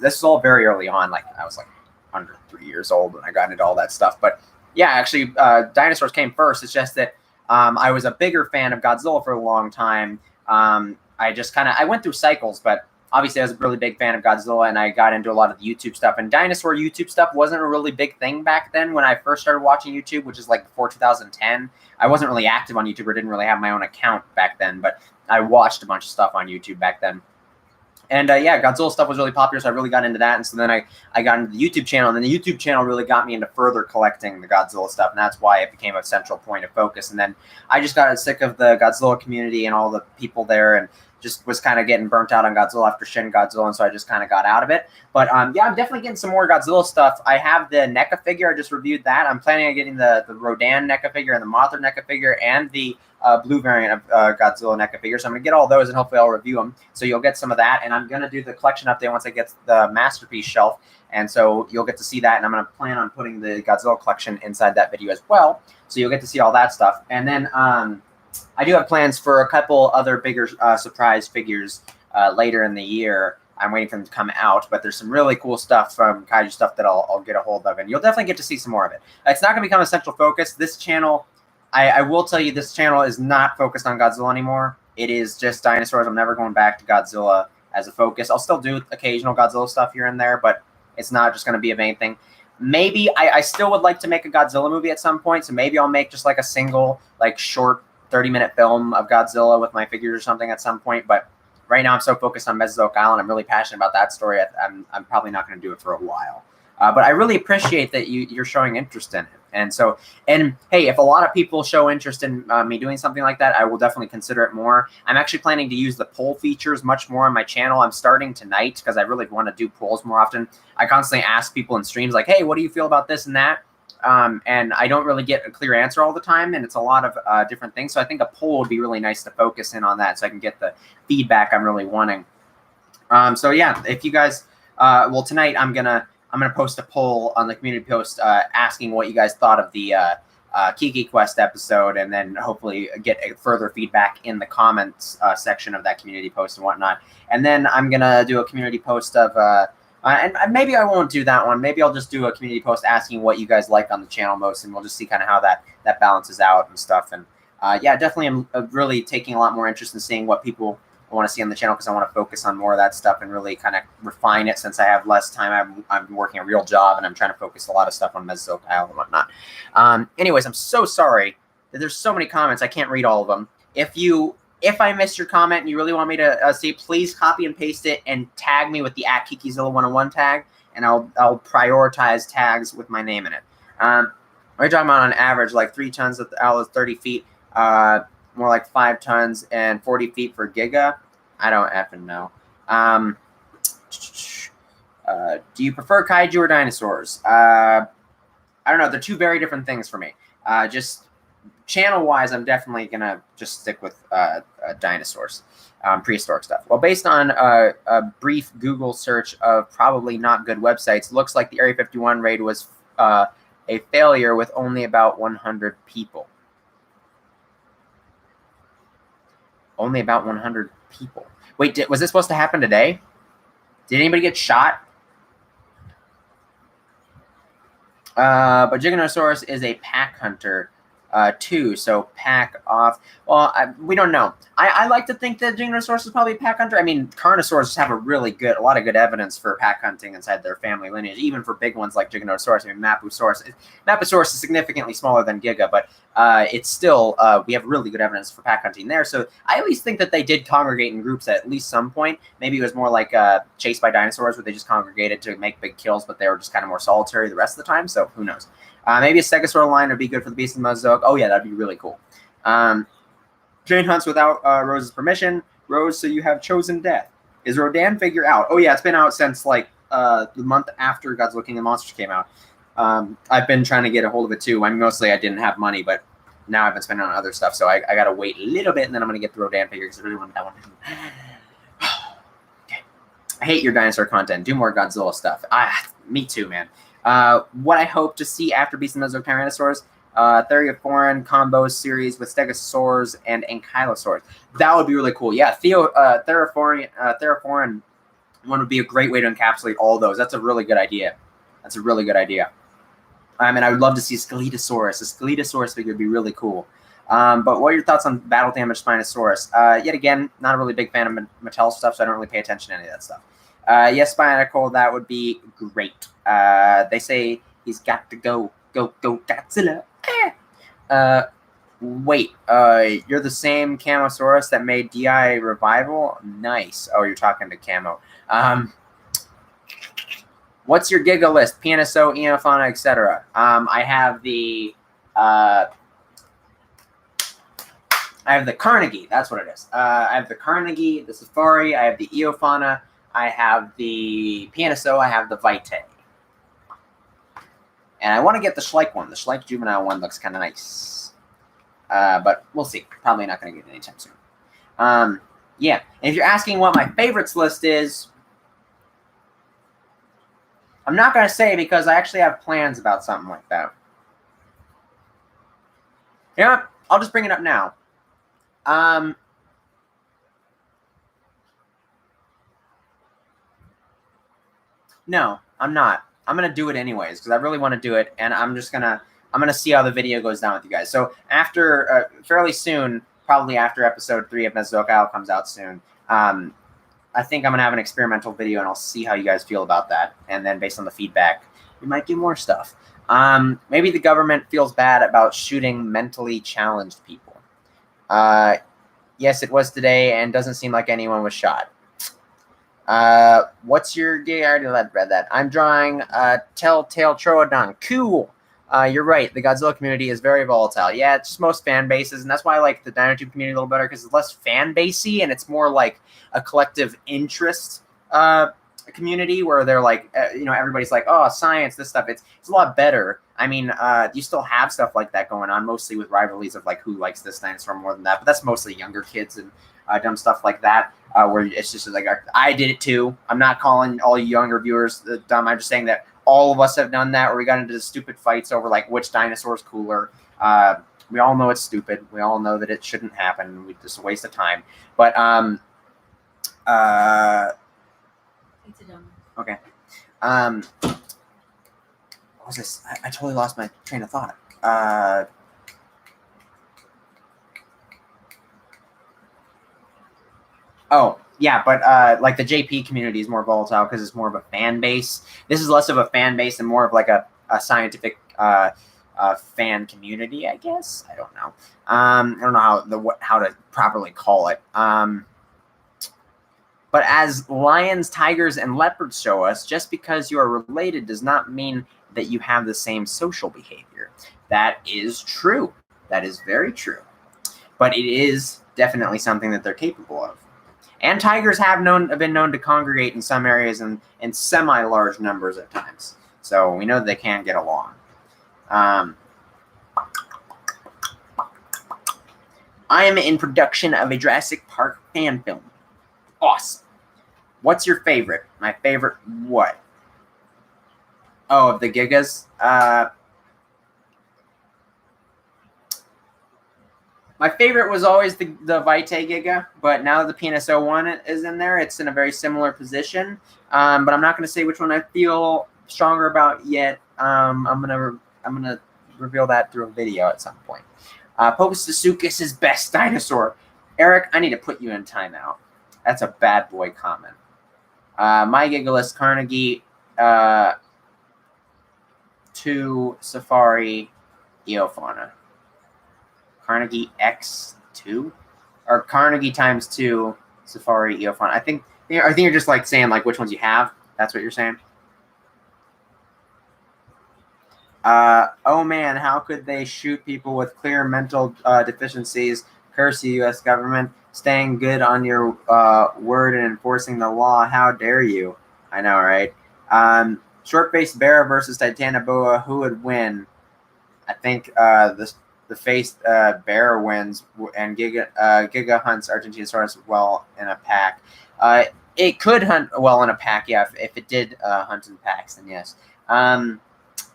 This was all very early on. Like I was like under 3 years old when I got into all that stuff. But yeah, actually, dinosaurs came first. It's just that I was a bigger fan of Godzilla for a long time. I just kind of I went through cycles, but obviously, I was a really big fan of Godzilla, and I got into a lot of the YouTube stuff. And dinosaur YouTube stuff wasn't a really big thing back then when I first started watching YouTube, which is like before 2010. I wasn't really active on YouTube or didn't really have my own account back then, but I watched a bunch of stuff on YouTube back then. And yeah, Godzilla stuff was really popular, so I really got into that. And so then I got into the YouTube channel, and then the YouTube channel really got me into further collecting the Godzilla stuff, and that's why it became a central point of focus. And then I just got sick of the Godzilla community and all the people there, and just was kind of getting burnt out on Godzilla after Shin Godzilla, and so I just kind of got out of it. But yeah, I'm definitely getting some more Godzilla stuff. I have the NECA figure. I just reviewed that. I'm planning on getting the Rodan NECA figure and the Mothra NECA figure and the blue variant of Godzilla NECA figure. So I'm going to get all those, and hopefully I'll review them. So you'll get some of that, and I'm going to do the collection update once I get the Masterpiece shelf. And so you'll get to see that, and I'm going to plan on putting the Godzilla collection inside that video as well. So you'll get to see all that stuff. And then I do have plans for a couple other bigger surprise figures later in the year. I'm waiting for them to come out, but there's some really cool stuff from kaiju stuff that I'll get a hold of, and you'll definitely get to see some more of it. It's not going to become a central focus. This channel, I will tell you, this channel is not focused on Godzilla anymore. It is just dinosaurs. I'm never going back to Godzilla as a focus. I'll still do occasional Godzilla stuff here and there, but it's not just going to be a main thing. Maybe I still would like to make a Godzilla movie at some point, so maybe I'll make just like a single, like short 30-minute film of Godzilla with my figures or something at some point. But right now I'm so focused on Mesozoic Island. I'm really passionate about that story. I'm probably not going to do it for a while. But I really appreciate that you're showing interest in it. And so, and hey, if a lot of people show interest in me doing something like that, I will definitely consider it more. I'm actually planning to use the poll features much more on my channel. I'm starting tonight because I really want to do polls more often. I constantly ask people in streams like, hey, what do you feel about this and that? And I don't really get a clear answer all the time, and it's a lot of different things. So I think a poll would be really nice to focus in on that so I can get the feedback I'm really wanting. So yeah, if you guys, well, tonight I'm gonna post a poll on the community post asking what you guys thought of the Kiki Quest episode, and then hopefully get a further feedback in the comments section of that community post and whatnot. And then I'm gonna do a community post of and maybe I won't do that one. Maybe I'll just do a community post asking what you guys like on the channel most, and we'll just see kind of how that balances out and stuff. And yeah, definitely I'm really taking a lot more interest in seeing what people want to see on the channel, because I want to focus on more of that stuff and really kind of refine it since I have less time. I'm working a real job, and I'm trying to focus a lot of stuff on Mesozoic Island and whatnot. Anyways, I'm so sorry that there's so many comments. I can't read all of them. If I missed your comment and you really want me to see, please copy and paste it and tag me with the @Kikizilla101 tag, and I'll prioritize tags with my name in it. We're talking about on average like 3 tons out of 30 feet, more like 5 tons and 40 feet for Giga. I don't effing know. Do you prefer kaiju or dinosaurs? I don't know. They're two very different things for me. Just channel-wise, I'm definitely going to just stick with dinosaurs, prehistoric stuff. Well, based on a brief Google search of probably not good websites, looks like the Area 51 raid was a failure with only about 100 people. Only about 100 people. Wait, was this supposed to happen today? Did anybody get shot? But Giganosaurus is a pack hunter. 2. So pack off. Well, we don't know. I like to think that Giganotosaurus is probably a pack hunter. I mean, Carnosaurs have a lot of good evidence for pack hunting inside their family lineage, even for big ones like Giganotosaurus. I mean, Mapusaurus is significantly smaller than Giga, but it's still, we have really good evidence for pack hunting there. So I at least think that they did congregate in groups at least some point. Maybe it was more like Chased by Dinosaurs, where they just congregated to make big kills, but they were just kind of more solitary the rest of the time. So who knows? Maybe a Stegosaur line would be good for the Beast of the Mesozoic. Oh yeah, that'd be really cool. Train hunts without Rose's permission. Rose, so you have chosen death. Is Rodan figure out? Oh yeah, it's been out since like the month after Godzilla King of Monsters came out. I've been trying to get a hold of it too. I mean, mostly I didn't have money, but now I've been spending on other stuff, so I got to wait a little bit, and then I'm going to get the Rodan figure because I really want that one. Okay. I hate your dinosaur content. Do more Godzilla stuff. Me too, man. What I hope to see after Beast of the Mesozoic Tyrannosaurs, Therioforan combo series with Stegosaurs and Ankylosaurs. That would be really cool. Yeah, Therioforan one would be a great way to encapsulate all those. That's a really good idea. And I would love to see Scelidosaurus. A Scelidosaurus figure would be really cool. But what are your thoughts on battle damage Spinosaurus? Yet again, not a really big fan of Mattel stuff, so I don't really pay attention to any of that stuff. Yes, Bionicle, that would be great. They say he's got to go. Go, Godzilla. Wait, you're the same Camosaurus that made DI Revival? Nice. Oh, you're talking to Camo. What's your Giga list? PNSO, Eofauna, etc. I have the Carnegie. That's what it is. I have the Carnegie, the Safari. I have the Eofauna. I have the PNSO. I have the Vitae. And I want to get the Schleich one. The Schleich Juvenile one looks kind of nice. But we'll see. Probably not going to get it anytime soon. Yeah. And if you're asking what my favorites list is, I'm not going to say because I actually have plans about something like that. You know what? I'll just bring it up now. No, I'm not. I'm going to do it anyways because I really want to do it, and I'm going to see how the video goes down with you guys. So after, fairly soon, probably after episode 3 of Mesozoic Isle comes out soon, I think I'm going to have an experimental video, and I'll see how you guys feel about that. And then based on the feedback, we might do more stuff. Maybe the government feels bad about shooting mentally challenged people. Yes, it was today, and doesn't seem like anyone was shot. What's your gig? I already read that. I'm drawing Telltale Troodon. Cool. You're right. The Godzilla community is very volatile. Yeah, it's just most fan bases, and that's why I like the DinoTube community a little better because it's less fan basey and it's more like a collective interest community where they're like, everybody's like, oh, science, this stuff. It's a lot better. I mean, you still have stuff like that going on, mostly with rivalries of like who likes this dinosaur more than that. But that's mostly younger kids and dumb stuff like that. Where it's just like, I did it too. I'm not calling all you younger viewers dumb. I'm just saying that all of us have done that where we got into stupid fights over like which dinosaur is cooler. We all know it's stupid. We all know that it shouldn't happen. It's just a waste of time. But okay. What was this? I totally lost my train of thought. Oh, yeah, but like the JP community is more volatile because it's more of a fan base. This is less of a fan base and more of like a scientific fan community, I guess. I don't know. I don't know how to properly call it. But as lions, tigers, and leopards show us, just because you are related does not mean that you have the same social behavior. That is true. That is very true. But it is definitely something that they're capable of. And tigers have been known to congregate in some areas in semi-large numbers at times. So we know that they can get along. I am in production of a Jurassic Park fan film. Awesome. What's your favorite? My favorite what? Oh, of the Gigas? My favorite was always the Vitae Giga, but now the PNSO one is in there. It's in a very similar position, but I'm not going to say which one I feel stronger about yet. I'm gonna reveal that through a video at some point. Postosuchus' best dinosaur. Eric, I need to put you in timeout. That's a bad boy comment. My Gigalist Carnegie 2 Safari Eofauna. Carnegie X2? Or Carnegie times 2 Safari Eofauna. I think you're just like saying like which ones you have. That's what you're saying. Oh man, how could they shoot people with clear mental deficiencies? Curse the U.S. government. Staying good on your word and enforcing the law. How dare you? I know, right? Short-faced bear versus Titanoboa. Who would win? I think the faced bear wins, and Giga hunts Argentinosaurus well in a pack. It could hunt well in a pack, yeah. If it did hunt in packs, then yes.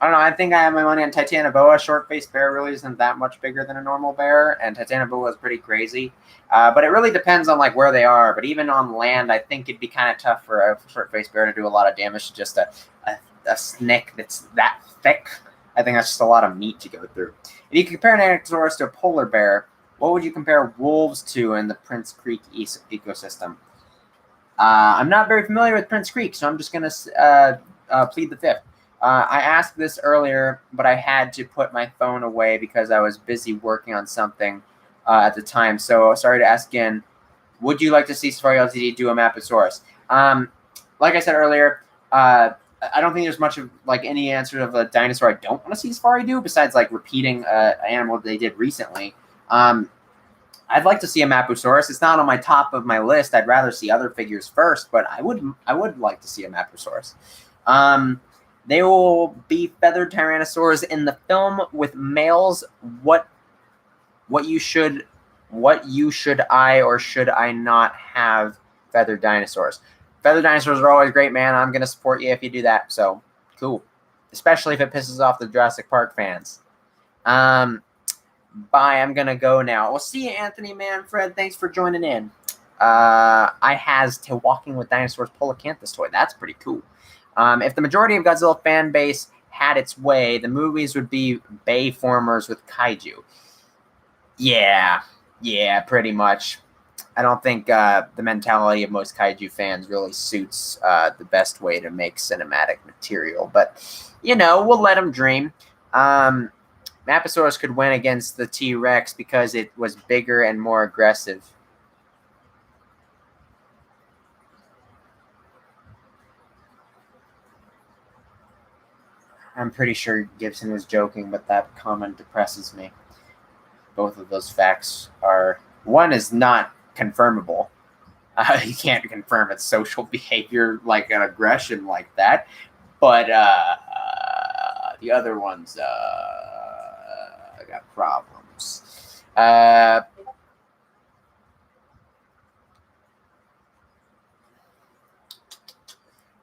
I don't know. I think I have my money on Titanoboa. Short-faced bear really isn't that much bigger than a normal bear, and Titanoboa is pretty crazy. But it really depends on like where they are. But even on land, I think it'd be kind of tough for a short-faced bear to do a lot of damage to just a snake that's that thick. I think that's just a lot of meat to go through. If you compare an Ankylosaurus to a polar bear, what would you compare wolves to in the Prince Creek ecosystem? I'm not very familiar with Prince Creek, so I'm just going to plead the fifth. I asked this earlier, but I had to put my phone away because I was busy working on something at the time. So sorry to ask again. Would you like to see Safari LTD do a Maposaurus? Like I said earlier, I don't think there's much of like any answer of a dinosaur I don't want to see Safari do besides like repeating an animal they did recently. I'd like to see a Maposaurus. It's not on my top of my list. I'd rather see other figures first, but I would like to see a Maposaurus. They will be feathered tyrannosaurs in the film with males. What you should I or should I not have feathered dinosaurs? Feathered dinosaurs are always great, man. I'm going to support you if you do that. So, cool. Especially if it pisses off the Jurassic Park fans. Bye. I'm going to go now. Well, see you, Anthony Manfred. Thanks for joining in. I has to Walking with Dinosaurs Polacanthus toy. That's pretty cool. If the majority of Godzilla fan base had its way, the movies would be Bayformers with kaiju. Yeah, pretty much. I don't think the mentality of most kaiju fans really suits the best way to make cinematic material. But, you know, we'll let them dream. Maposaurus could win against the T-Rex because it was bigger and more aggressive. I'm pretty sure Gibson was joking, but that comment depresses me. Both of those facts are... One is not confirmable. You can't confirm its social behavior like an aggression like that. But the other ones got problems.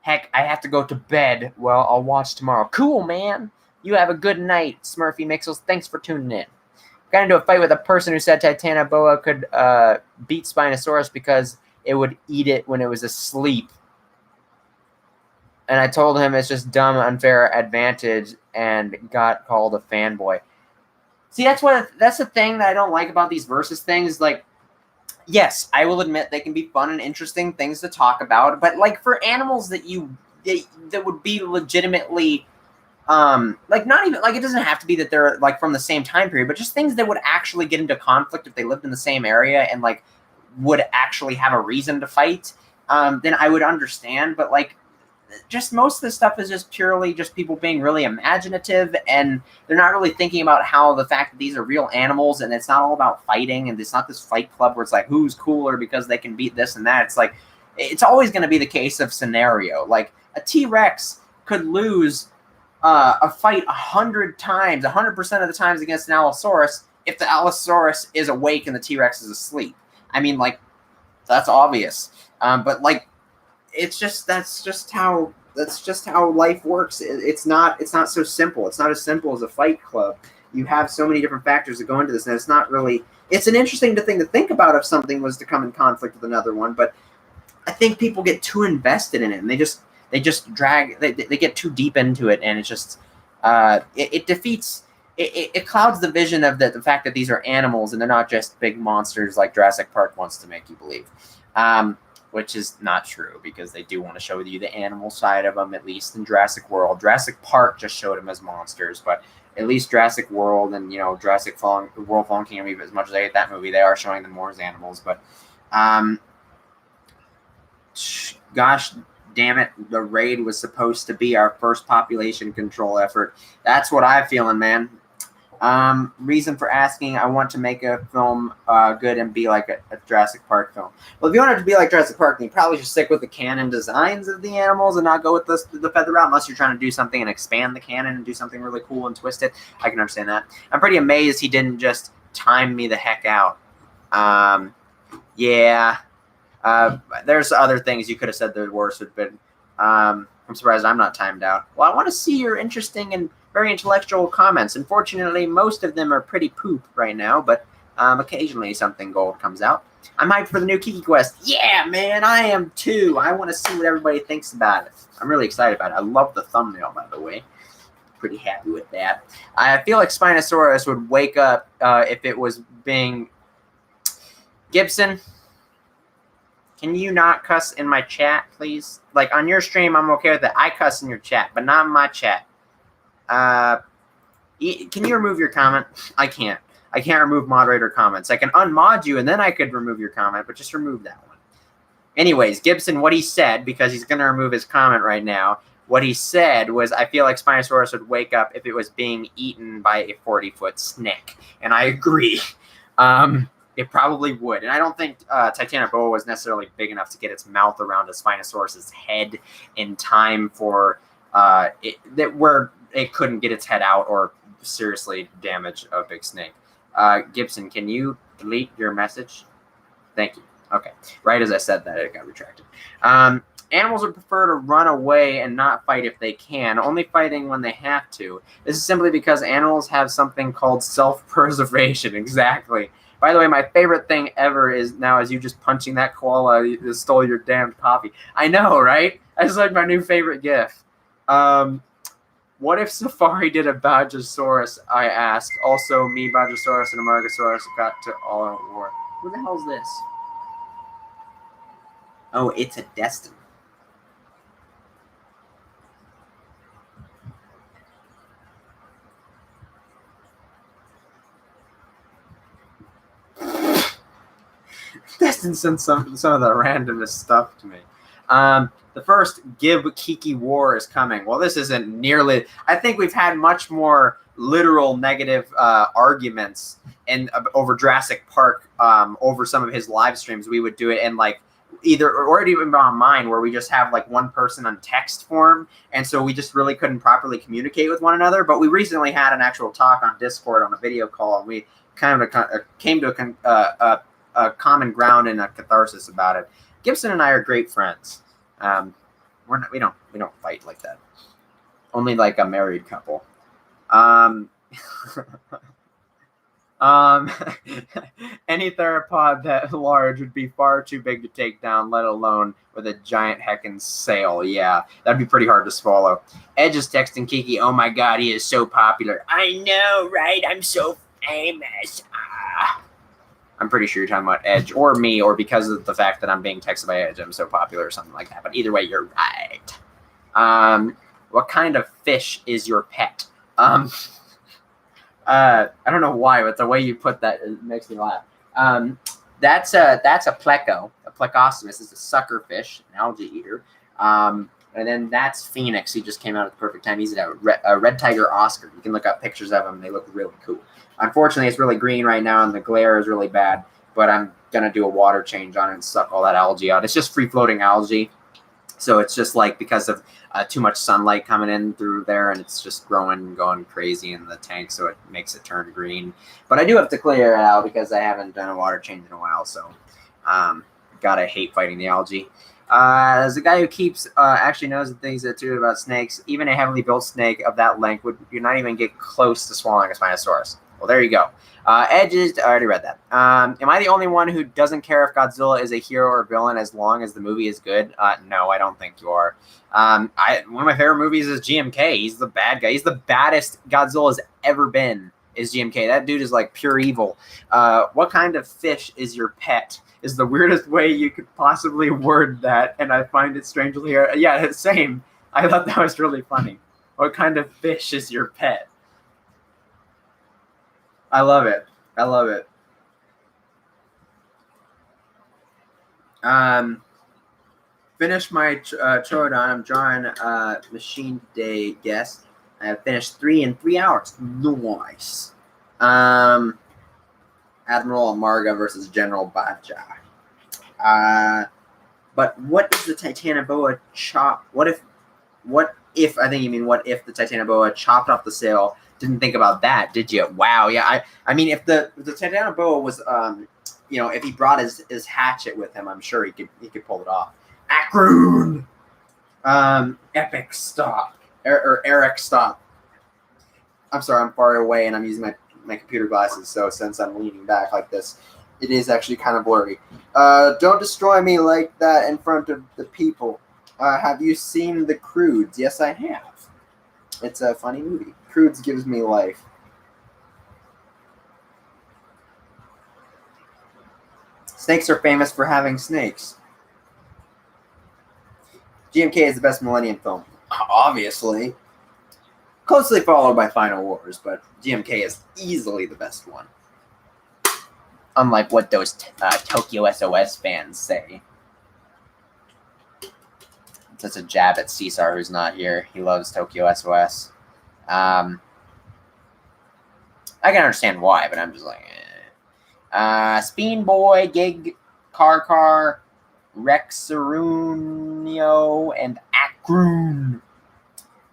Heck, I have to go to bed. Well, I'll watch tomorrow. Cool, man. You have a good night, Smurfy Mixels. Thanks for tuning in. Got into a fight with a person who said Titanoboa could beat Spinosaurus because it would eat it when it was asleep. And I told him it's just dumb, unfair advantage and got called a fanboy. See, that's the thing that I don't like about these versus things. Like, yes, I will admit they can be fun and interesting things to talk about, but like for animals that that would be legitimately like not even like it doesn't have to be that they're like from the same time period, but just things that would actually get into conflict if they lived in the same area and like would actually have a reason to fight, then I would understand. But like just most of the stuff is just purely just people being really imaginative, and they're not really thinking about how the fact that these are real animals and it's not all about fighting, and it's not this fight club where it's like who's cooler because they can beat this and that. It's like it's always going to be the case of scenario. Like a T-Rex could lose a fight 100 times, 100% of the times against an Allosaurus if the Allosaurus is awake and the T-Rex is asleep. I mean, like that's obvious, but like. That's just how life works. It's not so simple. It's not as simple as a fight club. You have so many different factors that go into this, and it's not really. It's an interesting thing to think about if something was to come in conflict with another one, but I think people get too invested in it, and they just drag. They get too deep into it, and it's just it defeats it clouds the vision of the fact that these are animals and they're not just big monsters like Jurassic Park wants to make you believe, which is not true because they do want to show you the animal side of them, at least in Jurassic World. Jurassic Park just showed them as monsters, but at least Jurassic World and, you know, Jurassic World Fallen Kingdom, even as much as I hate that movie, they are showing them more as animals. But gosh damn it, the raid was supposed to be our first population control effort. That's what I'm feeling, man. Reason for asking, I want to make a film good and be like a Jurassic Park film. Well, if you want it to be like Jurassic Park, then you probably should stick with the canon designs of the animals and not go with the feather route, unless you're trying to do something and expand the canon and do something really cool and twist it. I can understand that. I'm pretty amazed he didn't just time me the heck out. Yeah. There's other things you could have said that worse would have been. I'm surprised I'm not timed out. Well, I want to see your interesting and very intellectual comments. Unfortunately, most of them are pretty poop right now, but occasionally something gold comes out. I'm hyped for the new Kiki Quest. Yeah, man, I am too. I want to see what everybody thinks about it. I'm really excited about it. I love the thumbnail, by the way. Pretty happy with that. I feel like Spinosaurus would wake up if it was being... Gibson, can you not cuss in my chat, please? Like, on your stream, I'm okay with it. I cuss in your chat, but not in my chat. Can you remove your comment? I can't. I can't remove moderator comments. I can unmod you, and then I could remove your comment, but just remove that one. Anyways, Gibson, what he said, because he's going to remove his comment right now, what he said was, I feel like Spinosaurus would wake up if it was being eaten by a 40-foot snake. And I agree. It probably would. And I don't think Titanoboa was necessarily big enough to get its mouth around a Spinosaurus's head in time for where it couldn't get its head out or seriously damage a big snake. Gibson, can you delete your message? Thank you. Okay. Right as I said that, it got retracted. Animals would prefer to run away and not fight if they can, only fighting when they have to. This is simply because animals have something called self-preservation. Exactly. By the way, my favorite thing ever is you just punching that koala that stole your damn coffee. I know, right? That's like my new favorite GIF. What if Safari did a Badgersaurus, I asked. Also, me, Badgersaurus, and Amargasaurus got to all out war. Who the hell's this? Oh, it's a Destiny. Destin sent some of the randomest stuff to me. The first Gib Kiki war is coming. Well, this isn't nearly... I think we've had much more literal negative arguments over Jurassic Park over some of his live streams. We would do it in like either or even on mine where we just have like one person on text form, and so we just really couldn't properly communicate with one another. But we recently had an actual talk on Discord on a video call, and we kind of came to a common ground and a catharsis about it. Gibson and I are great friends. We don't fight like that. Only like a married couple. Any theropod that large would be far too big to take down, let alone with a giant heckin' sail. Yeah, that'd be pretty hard to swallow. Edge is texting Kiki, oh my god, he is so popular. I know, right? I'm so famous. I'm pretty sure you're talking about Edge or me, or because of the fact that I'm being texted by Edge, I'm so popular or something like that. But either way, you're right. What kind of fish is your pet? I don't know why, but the way you put that it makes me laugh. That's a pleco. A plecostomus is a sucker fish, an algae eater. And then that's Phoenix. He just came out at the perfect time. He's a red tiger Oscar. You can look up pictures of him. They look really cool. Unfortunately, it's really green right now, and the glare is really bad. But I'm going to do a water change on it and suck all that algae out. It's just free-floating algae. So it's just like because of too much sunlight coming in through there, and it's just growing and going crazy in the tank, so it makes it turn green. But I do have to clear it out because I haven't done a water change in a while, so gotta hate fighting the algae. As a guy who keeps actually knows the things that too about snakes, even a heavily built snake of that length would not even get close to swallowing a Spinosaurus. Well, there you go. Edges, I already read that. Am I the only one who doesn't care if Godzilla is a hero or villain as long as the movie is good? No, I don't think you are. One of my favorite movies is GMK. He's the bad guy. He's the baddest Godzilla has ever been, is GMK. That dude is like pure evil. What kind of fish is your pet? Is the weirdest way you could possibly word that, and I find it strangely here. Yeah, same. I thought that was really funny. What kind of fish is your pet? I love it. I love it. Finished my Chorodon. I'm drawing Machine Day guest. I have finished 3 in 3 hours. Nice. Admiral Amarga versus General Baja. But what is the Titanoboa chop? What if I think you mean what if the Titanoboa chopped off the sail? Didn't think about that, did you? Wow, yeah. I mean, if the Titanoboa was, if he brought his hatchet with him, I'm sure he could pull it off. Akroon! Epic stop. Or Eric stop. I'm sorry, I'm far away and I'm using my computer glasses, so since I'm leaning back like this, it is actually kind of blurry. Don't destroy me like that in front of the people. Have you seen The Croods? Yes, I have. It's a funny movie. Croods gives me life. Snakes are famous for having snakes. GMK is the best Millennium film. Obviously. Closely followed by Final Wars, but GMK is easily the best one. Unlike what those Tokyo SOS fans say. That's a jab at Caesar, who's not here. He loves Tokyo SOS. I can understand why, but I'm just like, Speen Boy, Gig, Car, Rexarunio, and Akroon.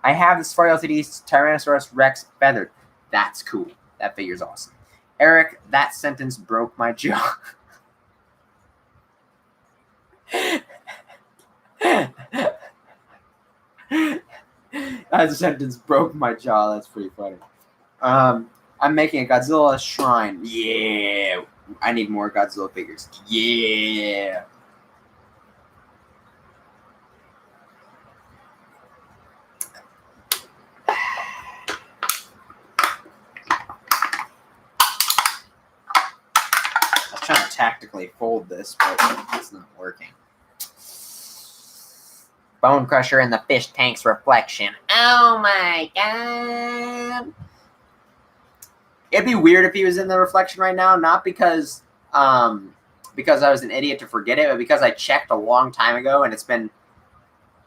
I have the Safari LTD Tyrannosaurus Rex feathered. That's cool. That figure's awesome. Eric, that sentence broke my jaw. That sentence broke my jaw. That's pretty funny. I'm making a Godzilla shrine. Yeah. I need more Godzilla figures. Yeah. I'm trying to tactically fold this, but it's not working. Bone Crusher in the fish tank's reflection. Oh my god. It'd be weird if he was in the reflection right now, not because I was an idiot to forget it, but because I checked a long time ago and it's been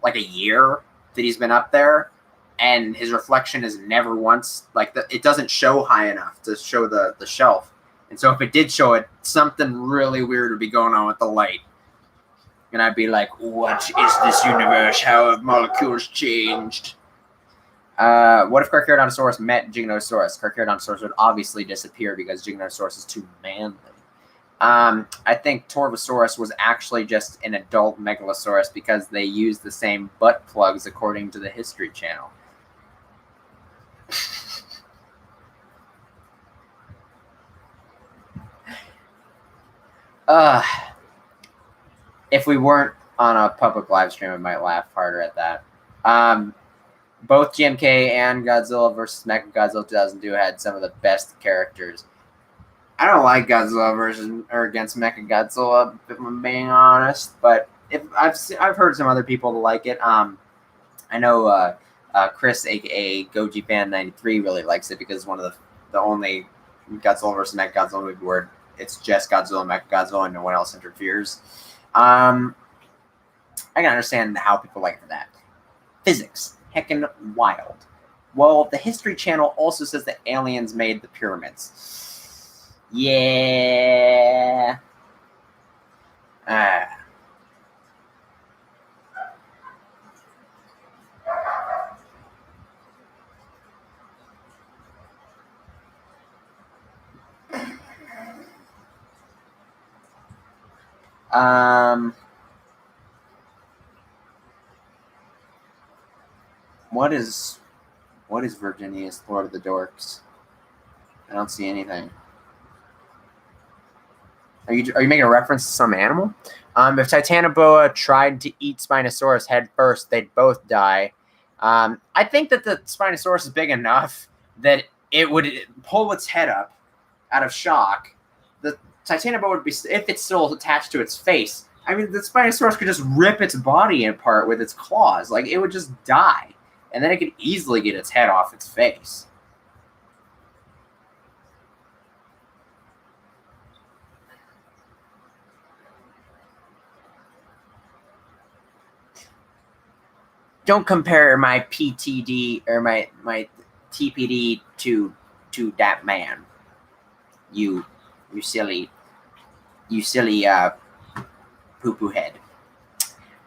like a year that he's been up there, and his reflection is never once it doesn't show high enough to show the shelf. And so if it did show it, something really weird would be going on with the light. And I'd be like, what is this universe? How have molecules changed? What if Carcharodontosaurus met Giganotosaurus? Carcharodontosaurus would obviously disappear because Giganotosaurus is too manly. I think Torvosaurus was actually just an adult Megalosaurus because they used the same butt plugs according to the History Channel. If we weren't on a public live stream, I might laugh harder at that. Both GMK and Godzilla vs. Mechagodzilla 2002 had some of the best characters. I don't like Godzilla against Mechagodzilla, if I'm being honest. But if I've heard some other people that like it. I know Chris, aka Goji Fan 93, really likes it because it's one of the only Godzilla vs. Mechagodzilla movie where it's just Godzilla and Mechagodzilla and no one else interferes. I can understand how people like it for that. Physics, heckin' wild. Well, the History Channel also says that aliens made the pyramids. Yeah. What is Virginia's Lord of the Dorks? I don't see anything. Are you making a reference to some animal? If Titanoboa tried to eat Spinosaurus head first, they'd both die. I think that the Spinosaurus is big enough that it would pull its head up out of shock. The Titanoboa would be, if it's still attached to its face, I mean, the Spinosaurus could just rip its body apart with its claws. Like, it would just die. And then it could easily get its head off its face. Don't compare my PTD or my TPD to that man. You silly poo-poo head.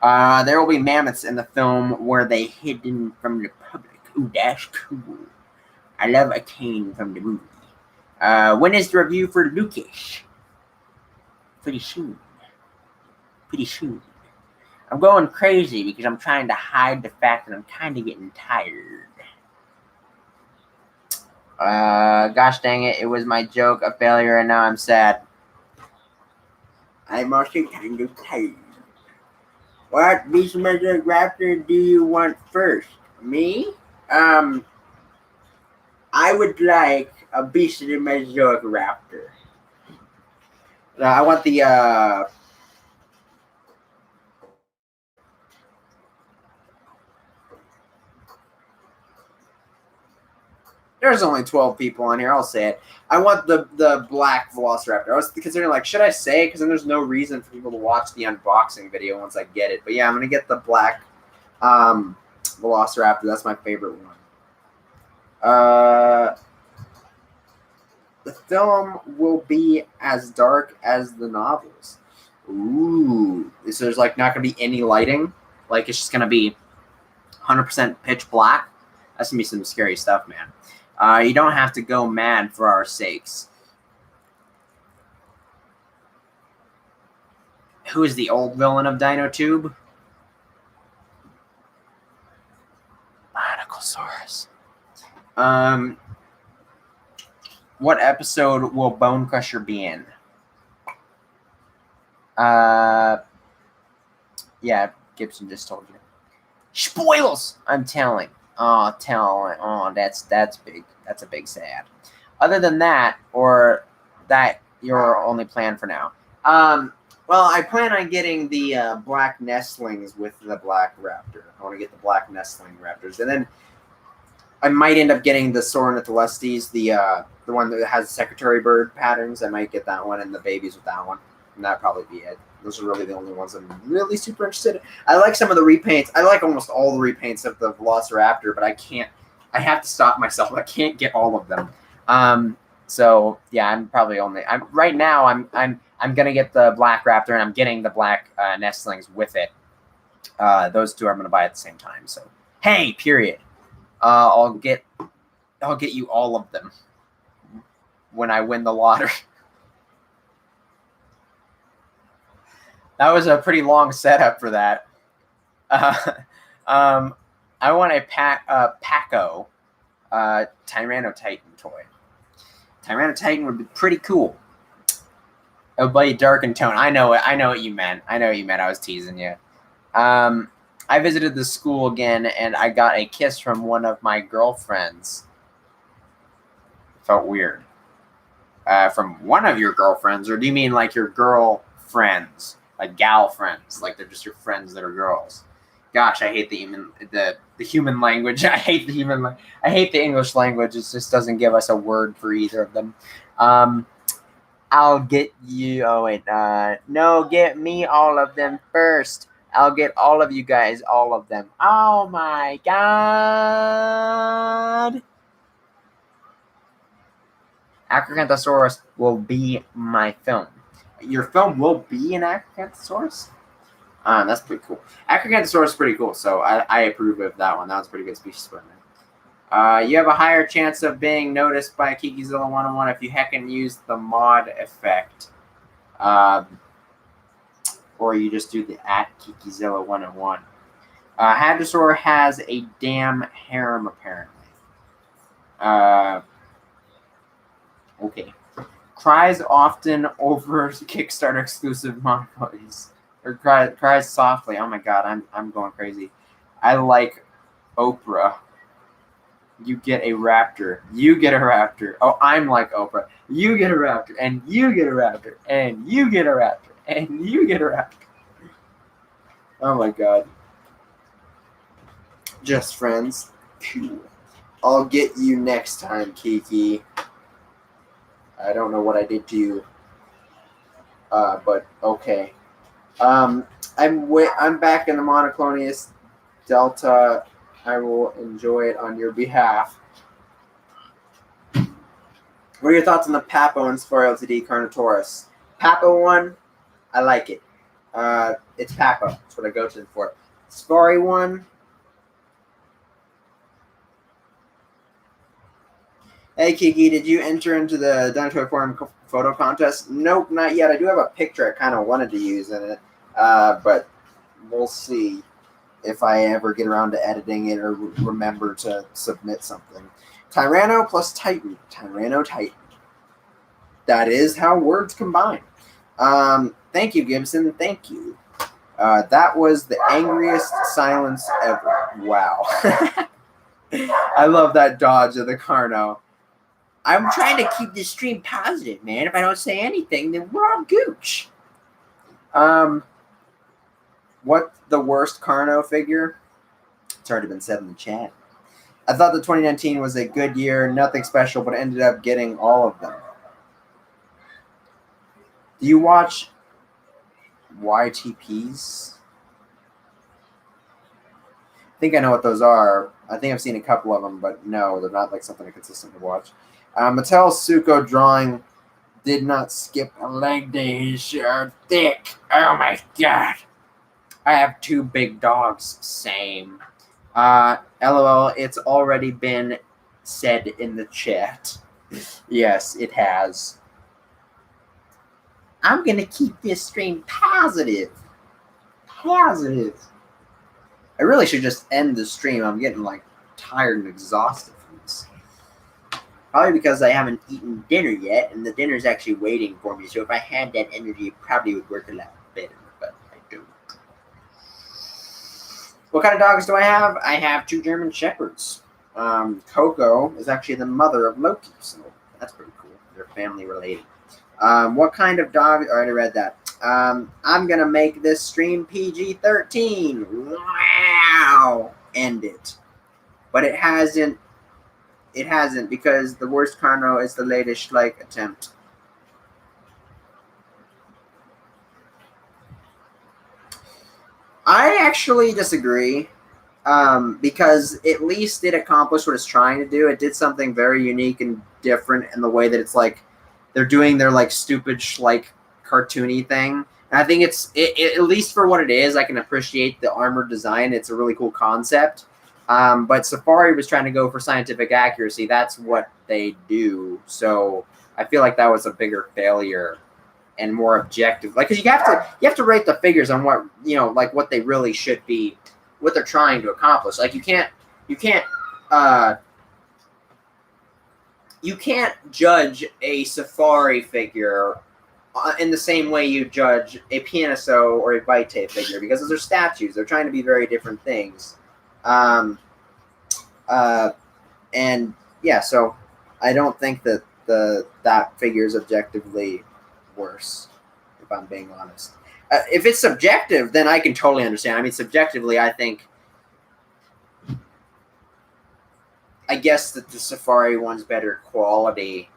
There will be mammoths in the film where they hidden from the public. Ooh, that's cool. I love a cane from the movie. When is the review for Lucas? Pretty soon. I'm going crazy because I'm trying to hide the fact that I'm kind of getting tired. Gosh dang it, it was my joke, a failure, and now I'm sad. I'm also kind of tired. What beast measure raptor do you want first? Me? I would like a beast measure raptor. I want the There's only 12 people on here. I'll say it. I want the black Velociraptor. I was considering, like, should I say it? Because then there's no reason for people to watch the unboxing video once I get it. But yeah, I'm going to get the black Velociraptor. That's my favorite one. The film will be as dark as the novels. Ooh. So there's, like, not going to be any lighting. Like, it's just going to be 100% pitch black. That's going to be some scary stuff, man. You don't have to go mad for our sakes. Who is the old villain of Dinotube? Monocosaurus. What episode will Bone Crusher be in? Yeah, Gibson just told you. Spoils! I'm telling. Oh, that's big. That's a big sad. Other than that, or that your only plan for now. Well, I plan on getting the black nestlings with the black raptor. I want to get the black nestling raptors, and then I might end up getting the Soranitholestes, the one that has secretary bird patterns. I might get that one, and the babies with that one, and that'd probably be it. Those are really the only ones I'm really super interested in. I like some of the repaints. I like almost all the repaints of the Velociraptor, but I can't. I have to stop myself. I can't get all of them. So yeah, I'm probably only. Right now. I'm gonna get the black raptor, and I'm getting the black nestlings with it. Those two I'm gonna buy at the same time. So hey, period. I'll get you all of them when I win the lottery. That was a pretty long setup for that. I want a Paco Tyrannotitan toy. Tyrannotitan would be pretty cool. It would be dark in tone. I know what you meant. I was teasing you. I visited the school again, and I got a kiss from one of my girlfriends. Felt weird. From one of your girlfriends, or do you mean like your girlfriends? Like gal friends, like they're just your friends that are girls. Gosh, I hate the human language. I hate the English language. It just doesn't give us a word for either of them. I'll get you. Oh wait, no, get me all of them first. I'll get all of you guys, all of them. Oh my god! Acrocanthosaurus will be my film. Your film will be an Acrocanthosaurus? That's pretty cool. Acrocanthosaurus is pretty cool, so I approve of that one. That was a pretty good species splitting. You have a higher chance of being noticed by Kikizilla101 if you heckin' use the mod effect. Or you just do the @Kikizilla101. Hadrosaur has a damn harem, apparently. Okay. Cries often over Kickstarter exclusive monopolies. Or cries softly. Oh my god, I'm going crazy. I like Oprah. You get a raptor. You get a raptor. Oh, I'm like Oprah. You get a raptor. And you get a raptor. And you get a raptor. And you get a raptor. Oh my god. Just friends. I'll get you next time, Kiki. I don't know what I did to you. But okay. I'm back in the monoclonius delta. I will enjoy it on your behalf. What are your thoughts on the Papo and Safari Ltd Carnotaurus? Papo one, I like it. It's Papo. That's what I go to them for. Safari one. Hey Kiki, did you enter into the Dinosaur Forum photo contest? Nope, not yet. I do have a picture I kind of wanted to use in it, but we'll see if I ever get around to editing it or remember to submit something. Tyranno plus Titan. Tyranno Titan. That is how words combine. Thank you, Gibson. Thank you. That was the angriest silence ever. Wow. I love that dodge of the Carno. I'm trying to keep this stream positive, man. If I don't say anything, then we're all gooch. What the worst Carno figure? It's already been said in the chat. I thought the 2019 was a good year, nothing special, but ended up getting all of them. Do you watch YTPs? I think I know what those are. I think I've seen a couple of them, but no, they're not like something I consistently watch. Mattel's Suko drawing did not skip a leg day. He's sure thick. Oh my god. I have two big dogs. Same. LOL, it's already been said in the chat. Yes, it has. I'm going to keep this stream positive. Positive. I really should just end the stream. I'm getting like tired and exhausted from this. Probably because I haven't eaten dinner yet, and the dinner's actually waiting for me. So if I had that energy, it probably would work a lot better, but I don't. What kind of dogs do I have? I have two German Shepherds. Coco is actually the mother of Loki, so that's pretty cool. They're family related. What kind of dog? I already read that. I'm going to make this stream PG-13. Wow. End it. But it hasn't. It hasn't, because the worst Carno is the latest Schleich attempt. I actually disagree. Because at least it accomplished what it's trying to do. It did something very unique and different in the way that it's like they're doing their like stupid Schleich cartoony thing. And I think it's at least for what it is, I can appreciate the armor design. It's a really cool concept. But Safari was trying to go for scientific accuracy. That's what they do. So I feel like that was a bigger failure and more objective. Like, because you have to rate the figures on what, you know, like what they really should be, what they're trying to accomplish. Like you can't judge a Safari figure in the same way you judge a Pianoso or a Vitae figure, because those are statues. They're trying to be very different things. And yeah, so I don't think that that figure is objectively worse, if I'm being honest. If it's subjective, then I can totally understand. I mean, subjectively, I guess that the Safari one's better quality,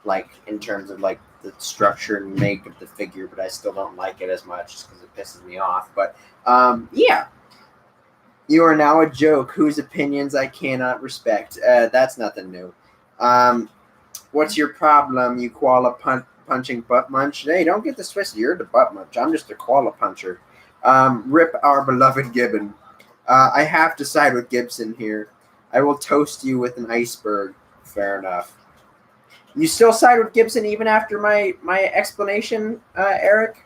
like in terms of like the structure and make of the figure, but I still don't like it as much just because it pisses me off. But yeah. You are now a joke whose opinions I cannot respect. That's nothing new. What's your problem, you koala punching butt munch? Hey, don't get this twisted. You're the butt munch. I'm just a koala puncher. Rip our beloved Gibbon. I have to side with Gibson here. I will toast you with an iceberg. Fair enough. You still side with Gibson even after my explanation, Eric?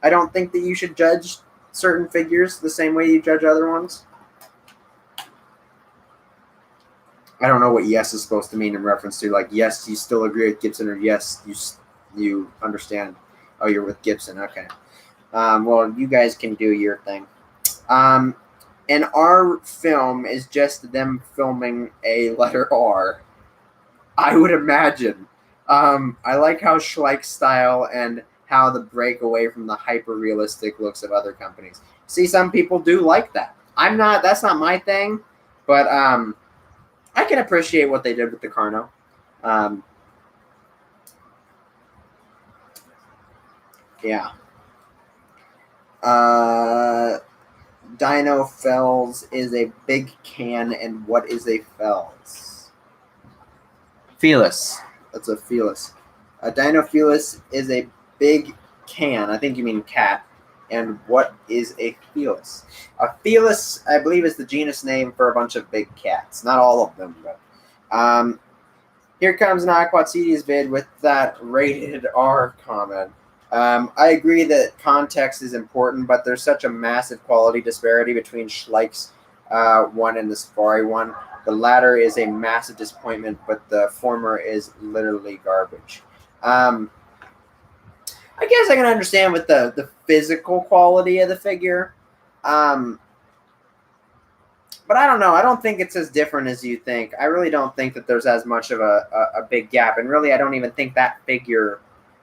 I don't think that you should judge certain figures the same way you judge other ones. I don't know what yes is supposed to mean in reference to, like, yes, you still agree with Gibson, or yes, you understand. Oh, you're with Gibson. Okay. Well, you guys can do your thing. And our film is just them filming a letter R, I would imagine. I like how Schleich style and how the break away from the hyper realistic looks of other companies. See, some people do like that. That's not my thing, but I can appreciate what they did with the Carno. Yeah. Dino Fells is a big can, and what is a Fells? Felis. That's a Felis. A Dino Felis is a big can. I think you mean cat. And what is a Felis? A Felis, I believe, is the genus name for a bunch of big cats. Not all of them, but here comes Naquatsidi's vid with that rated R comment. I agree that context is important, but there's such a massive quality disparity between Schleich's one and the Safari one. The latter is a massive disappointment, but the former is literally garbage. I guess I can understand with the physical quality of the figure. But I don't know. I don't think it's as different as you think. I really don't think that there's as much of a big gap. And really, I don't even think that figure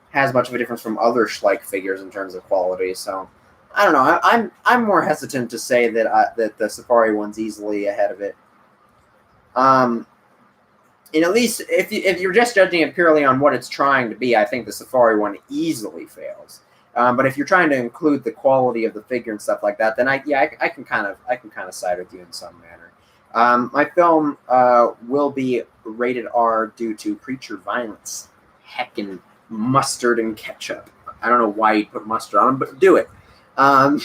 has much of a difference from other Schleich figures in terms of quality. So I don't know. I'm more hesitant to say that that the Safari one's easily ahead of it. And at least if you're just judging it purely on what it's trying to be, I think the Safari one easily fails. But if you're trying to include the quality of the figure and stuff like that, then I can kind of side with you in some manner. My film will be rated R due to creature violence. Heckin' mustard and ketchup. I don't know why you put mustard on them, but do it. Bye,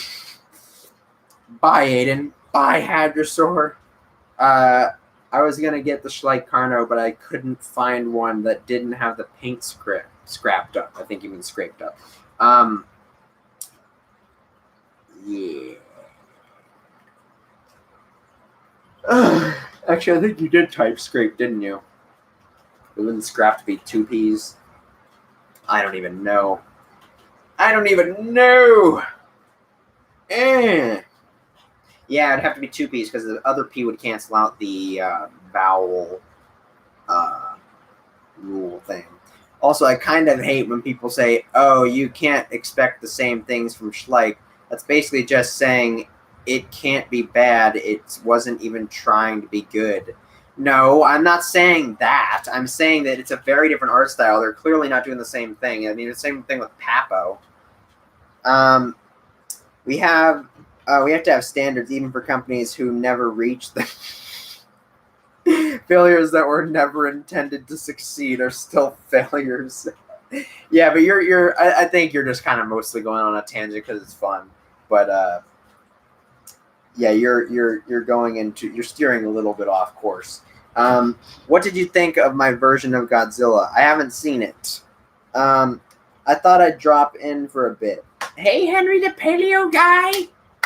Aiden. Bye, Hadrosaur. I was gonna get the Schleich Carno, but I couldn't find one that didn't have the paint scrapped up. I think you mean scraped up. Yeah. Actually, I think you did type scrape, didn't you? It wouldn't scrap to be 2 P's. I don't even know. Yeah, it'd have to be 2 P's because the other P would cancel out the vowel rule thing. Also, I kind of hate when people say, oh, you can't expect the same things from Schleich. That's basically just saying it can't be bad. It wasn't even trying to be good. No, I'm not saying that. I'm saying that it's a very different art style. They're clearly not doing the same thing. I mean, the same thing with Papo. We have to have standards even for companies who never reach them. Failures that were never intended to succeed are still failures. Yeah, but I think you're just kind of mostly going on a tangent because it's fun. But yeah, you're steering a little bit off course. What did you think of my version of Godzilla? I haven't seen it. I thought I'd drop in for a bit. Hey, Henry the Paleo guy.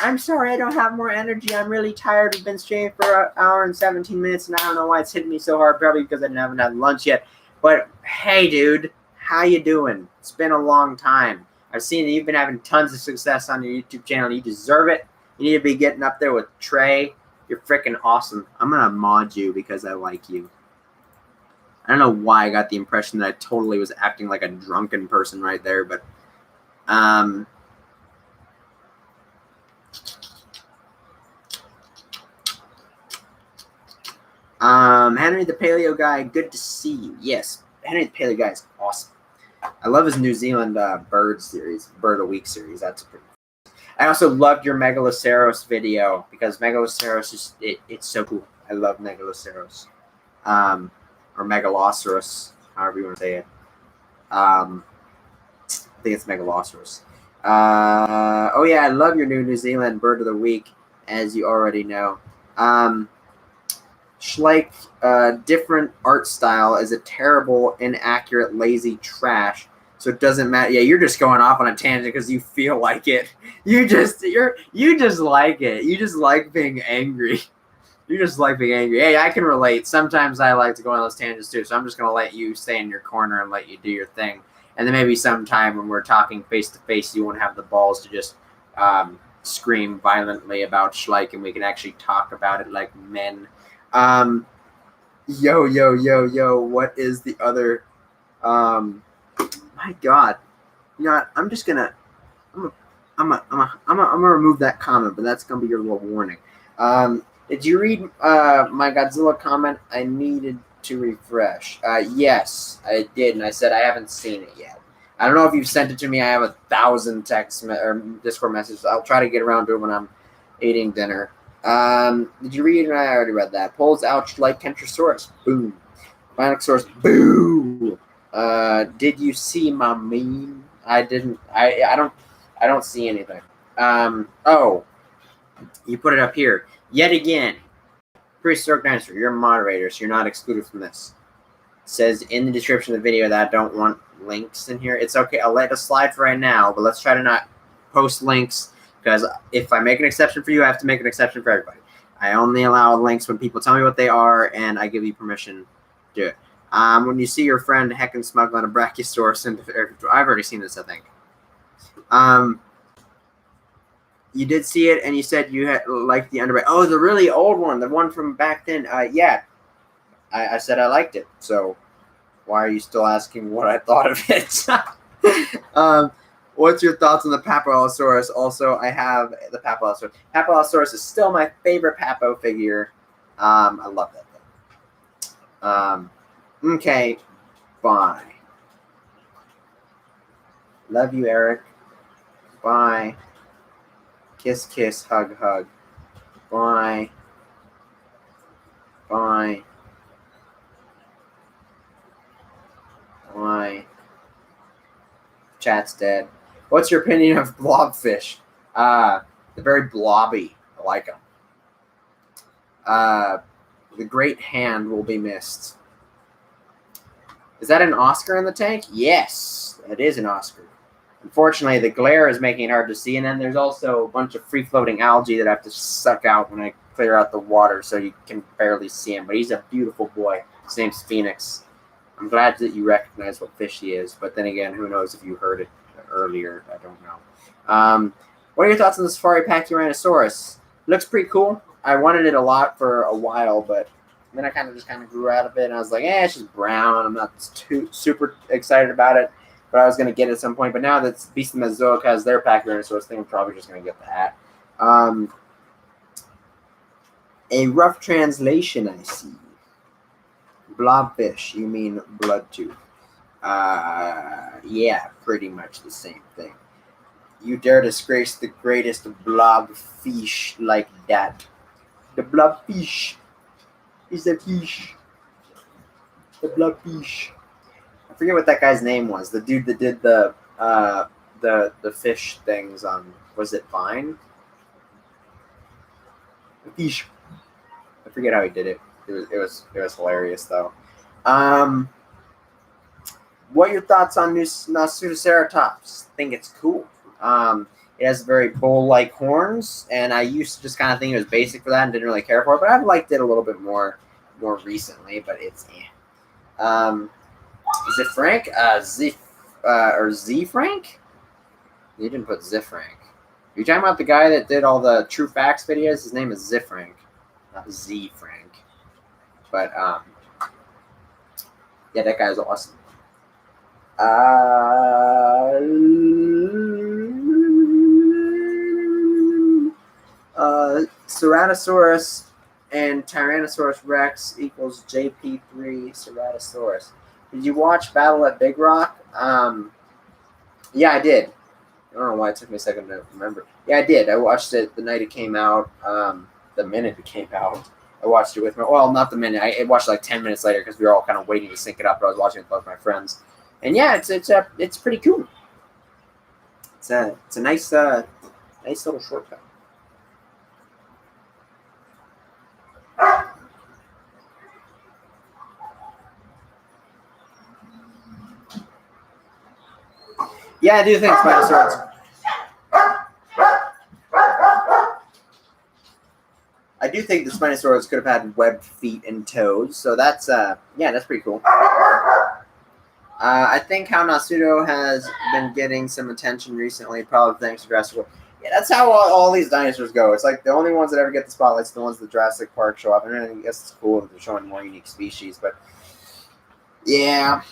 I'm sorry I don't have more energy. I'm really tired. We've been streaming for an hour and 17 minutes, and I don't know why it's hitting me so hard. Probably because I haven't had lunch yet. But hey, dude, how you doing? It's been a long time. I've seen that you've been having tons of success on your YouTube channel. You deserve it. You need to be getting up there with Trey. You're freaking awesome. I'm going to mod you because I like you. I don't know why I got the impression that I totally was acting like a drunken person right there, but Henry the Paleo guy, good to see you. Yes, Henry the Paleo guy is awesome. I love his New Zealand bird of the week series. That's pretty cool. I also loved your Megaloceros video because Megaloceros is it's so cool. I love Megaloceros. Or Megaloceros, however you want to say it. I think it's Megaloceros. Oh yeah, I love your New Zealand bird of the week, as you already know. Schleich, different art style is a terrible, inaccurate, lazy trash. So it doesn't matter. Yeah, you're just going off on a tangent because you feel like it. You just like it. You just like being angry. You just like being angry. Hey, I can relate. Sometimes I like to go on those tangents too, so I'm just gonna let you stay in your corner and let you do your thing. And then maybe sometime when we're talking face to face, you won't have the balls to just scream violently about Schleich, and we can actually talk about it like men. Yo. What is the other? My God. You know what? I'm just gonna. I'm gonna remove that comment, but that's gonna be your little warning. Did you read my Godzilla comment? I needed to refresh. Yes, I did, and I said I haven't seen it yet. I don't know if you've sent it to me. I have 1,000 text or Discord messages. I'll try to get around to it when I'm eating dinner. Did you read? I already read that. Pulls out like Kentrosaurus. Boom. Spinosaurus. Boo. Did you see my meme? I didn't. I don't see anything. Oh, you put it up here. Yet again, Prehistoric Dinosaur, you're a moderator, so you're not excluded from this. It says in the description of the video that I don't want links in here. It's okay. I'll let it slide for right now, but let's try to not post links, because if I make an exception for you, I have to make an exception for everybody. I only allow links when people tell me what they are, and I give you permission to do it. When you see your friend heckin' smuggling a Brachiosaurus into I've already seen this, I think. You did see it, and you said you had liked the underbite. Oh, the really old one, the one from back then. Yeah, I said I liked it. So why are you still asking what I thought of it? What's your thoughts on the Papallosaurus? Also, I have the Papallosaurus. Papallosaurus is still my favorite Papo figure. I love that thing. Okay, bye. Love you, Eric. Bye. Kiss, kiss, hug, hug. Bye. Bye. Bye. Chat's dead. What's your opinion of blobfish? They're very blobby. I like them. The great hand will be missed. Is that an Oscar in the tank? Yes, it is an Oscar. Unfortunately, the glare is making it hard to see, and then there's also a bunch of free-floating algae that I have to suck out when I clear out the water, so you can barely see him. But he's a beautiful boy. His name's Phoenix. I'm glad that you recognize what fish he is, but then again, who knows if you heard it earlier. I don't know. What are your thoughts on the Safari Pachyrhinosaurus? Looks pretty cool. I wanted it a lot for a while, but then I kind of grew out of it, and I was like, it's just brown. I'm not too super excited about it. But I was going to get it at some point. But now that Beast of the Mesozoic has their Pachyrhinosaurus thing, I'm probably just going to get that. A rough translation, I see. Blobfish, you mean bloodtooth. Yeah, pretty much the same thing. You dare disgrace the greatest blobfish like that. The blobfish is a fish. The blobfish. I forget what that guy's name was. The dude that did the fish things on, was it Vine? The fish. I forget how he did it. It was hilarious though. What are your thoughts on Nasutoceratops? I think it's cool. It has very bull-like horns, and I used to just kind of think it was basic for that and didn't really care for it, but I've liked it a little bit more recently, but it's Is it Frank? Or Z Frank? You didn't put Zifrank. You're talking about the guy that did all the True Facts videos? His name is Zifrank, not Z Frank. But yeah, that guy's awesome. Ceratosaurus and Tyrannosaurus Rex equals JP3 Ceratosaurus. Did you watch Battle at Big Rock? Yeah, I did. I don't know why it took me a second to remember. Yeah, I did. I watched it the night it came out, the minute it came out. I watched it with my, well, not the minute. I watched it like 10 minutes later because we were all kind of waiting to sync it up, but I was watching it with both my friends. And yeah, it's pretty cool. It's a nice little shortcut. Yeah, I do think Spinosaurus. I do think the Spinosaurus could have had webbed feet and toes, so that's that's pretty cool. I think how Nasudo has been getting some attention recently, probably thanks to Jurassic World. Yeah, that's how all these dinosaurs go. It's like the only ones that ever get the spotlights, the ones that Jurassic Park show up. And I guess it's cool that they're showing more unique species, but yeah.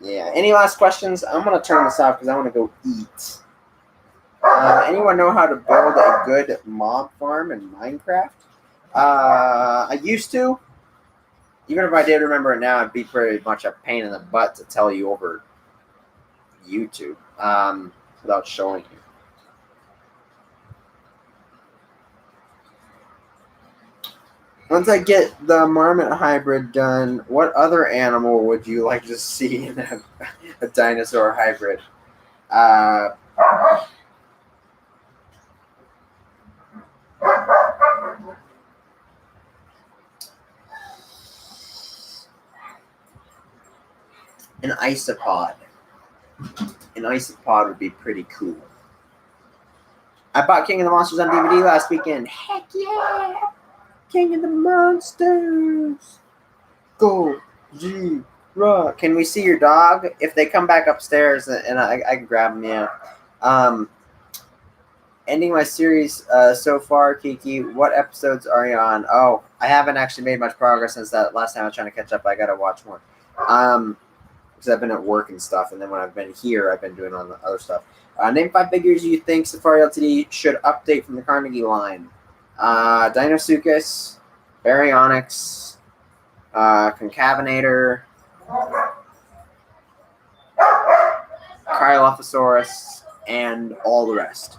Any last questions? I'm gonna turn this off because I want to go eat. Anyone know how to build a good mob farm in Minecraft? I used to. Even if I did remember it now, it'd be pretty much a pain in the butt to tell you over YouTube without showing you. Once I get the marmot hybrid done, what other animal would you like to see in a dinosaur hybrid? An isopod. An isopod would be pretty cool. I bought King of the Monsters on DVD last weekend. Heck yeah! King of the Monsters! Go, G, rock. Can we see your dog? If they come back upstairs and I can grab them, yeah. Ending my series so far, Kiki. What episodes are you on? Oh, I haven't actually made much progress since that last time I was trying to catch up. I gotta watch more. Because I've been at work and stuff, and then when I've been here, I've been doing on the other stuff. Name 5 figures you think Safari Ltd should update from the Carnegie line. Dinosuchus, Baryonyx, Concavenator, Cryolophosaurus, and all the rest.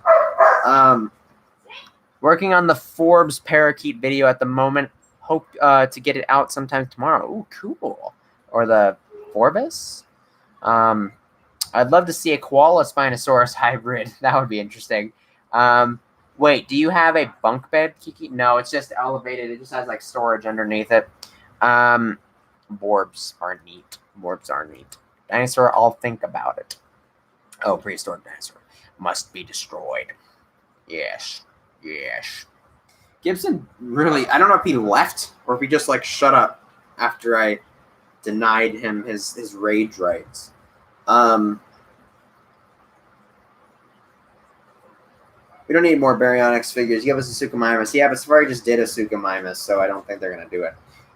Working on the Forbes parakeet video at the moment. Hope to get it out sometime tomorrow. Ooh, cool. Or the Forbes. I'd love to see a koala Spinosaurus hybrid. That would be interesting. Wait, do you have a bunk bed, Kiki? No, it's just elevated. It just has like storage underneath it. Borbs are neat. Borbs are neat. Dinosaur, I'll think about it. Oh, prehistoric dinosaur must be destroyed. Yes. Gibson really, I don't know if he left or if he just like shut up after I denied him his rage rights. We don't need more Baryonyx figures. Give us a Suchomimus. Yeah, but Safari just did a Suchomimus, so I don't think they're going to do it.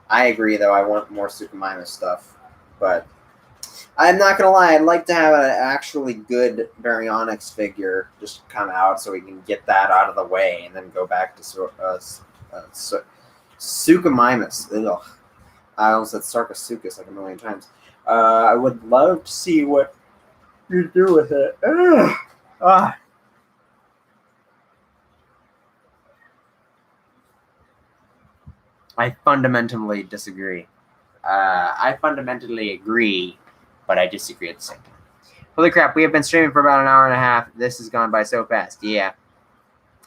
I agree, though. I want more Suchomimus stuff. But I'm not going to lie. I'd like to have an actually good Baryonyx figure just come out so we can get that out of the way and then go back to Suchomimus. Ugh. I almost said Sarcosuchus like a million times. I would love to see what you do with it. Ugh. I fundamentally disagree. I fundamentally agree, but I disagree at the same time. Holy crap, we have been streaming for about an hour and a half. This has gone by so fast. Yeah.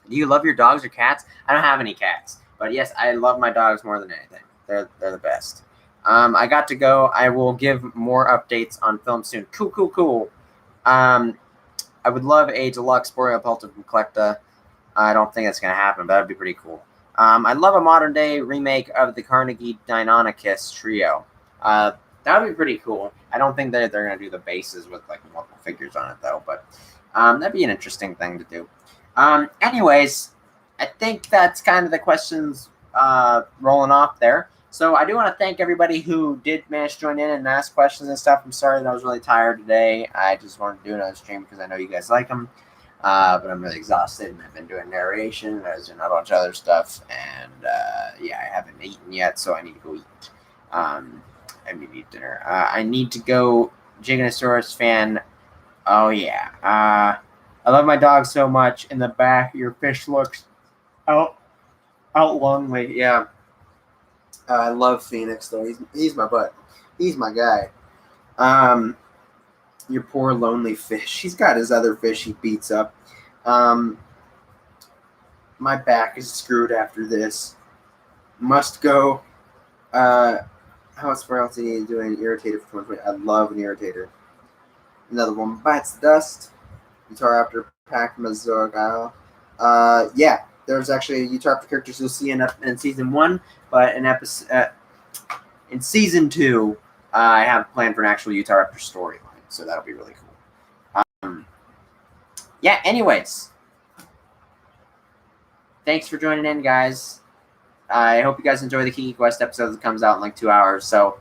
Do you love your dogs or cats? I don't have any cats. But yes, I love my dogs more than anything. They're the best. I got to go. I will give more updates on film soon. Cool. I would love a deluxe Boreal Pelter from Collecta. I don't think that's going to happen, but that would be pretty cool. I'd love a modern-day remake of the Carnegie Deinonychus trio. That would be pretty cool. I don't think they're going to do the bases with like multiple figures on it, though, but that'd be an interesting thing to do. Anyways, I think that's kind of the questions rolling off there. So I do want to thank everybody who did manage to join in and ask questions and stuff. I'm sorry that I was really tired today. I just wanted to do another stream because I know you guys like them. But I'm really exhausted, and I've been doing narration, and I was doing a bunch of other stuff, and yeah, I haven't eaten yet, so I need to go eat. I need to eat dinner. I need to go, Giganosaurus fan. Oh, yeah. I love my dog so much. In the back, your fish looks out lonely. Yeah. I love Phoenix, though. He's my butt. He's my guy. Your poor lonely fish. He's got his other fish he beats up. My back is screwed after this. Must go. How's Frailty doing? Irritator for 2020. I love an irritator. Another one bites the dust. Guitar after pack Mesozoic Isle. Yeah, there's actually Utah characters you'll see in season 1, but in season 2, I have planned for an actual Utah Raptor storyline, so that'll be really cool. Yeah. Anyways, thanks for joining in, guys. I hope you guys enjoy the Kiki Quest episode that comes out in like 2 hours. So,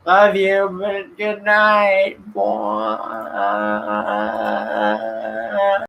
love you, but good night, boy.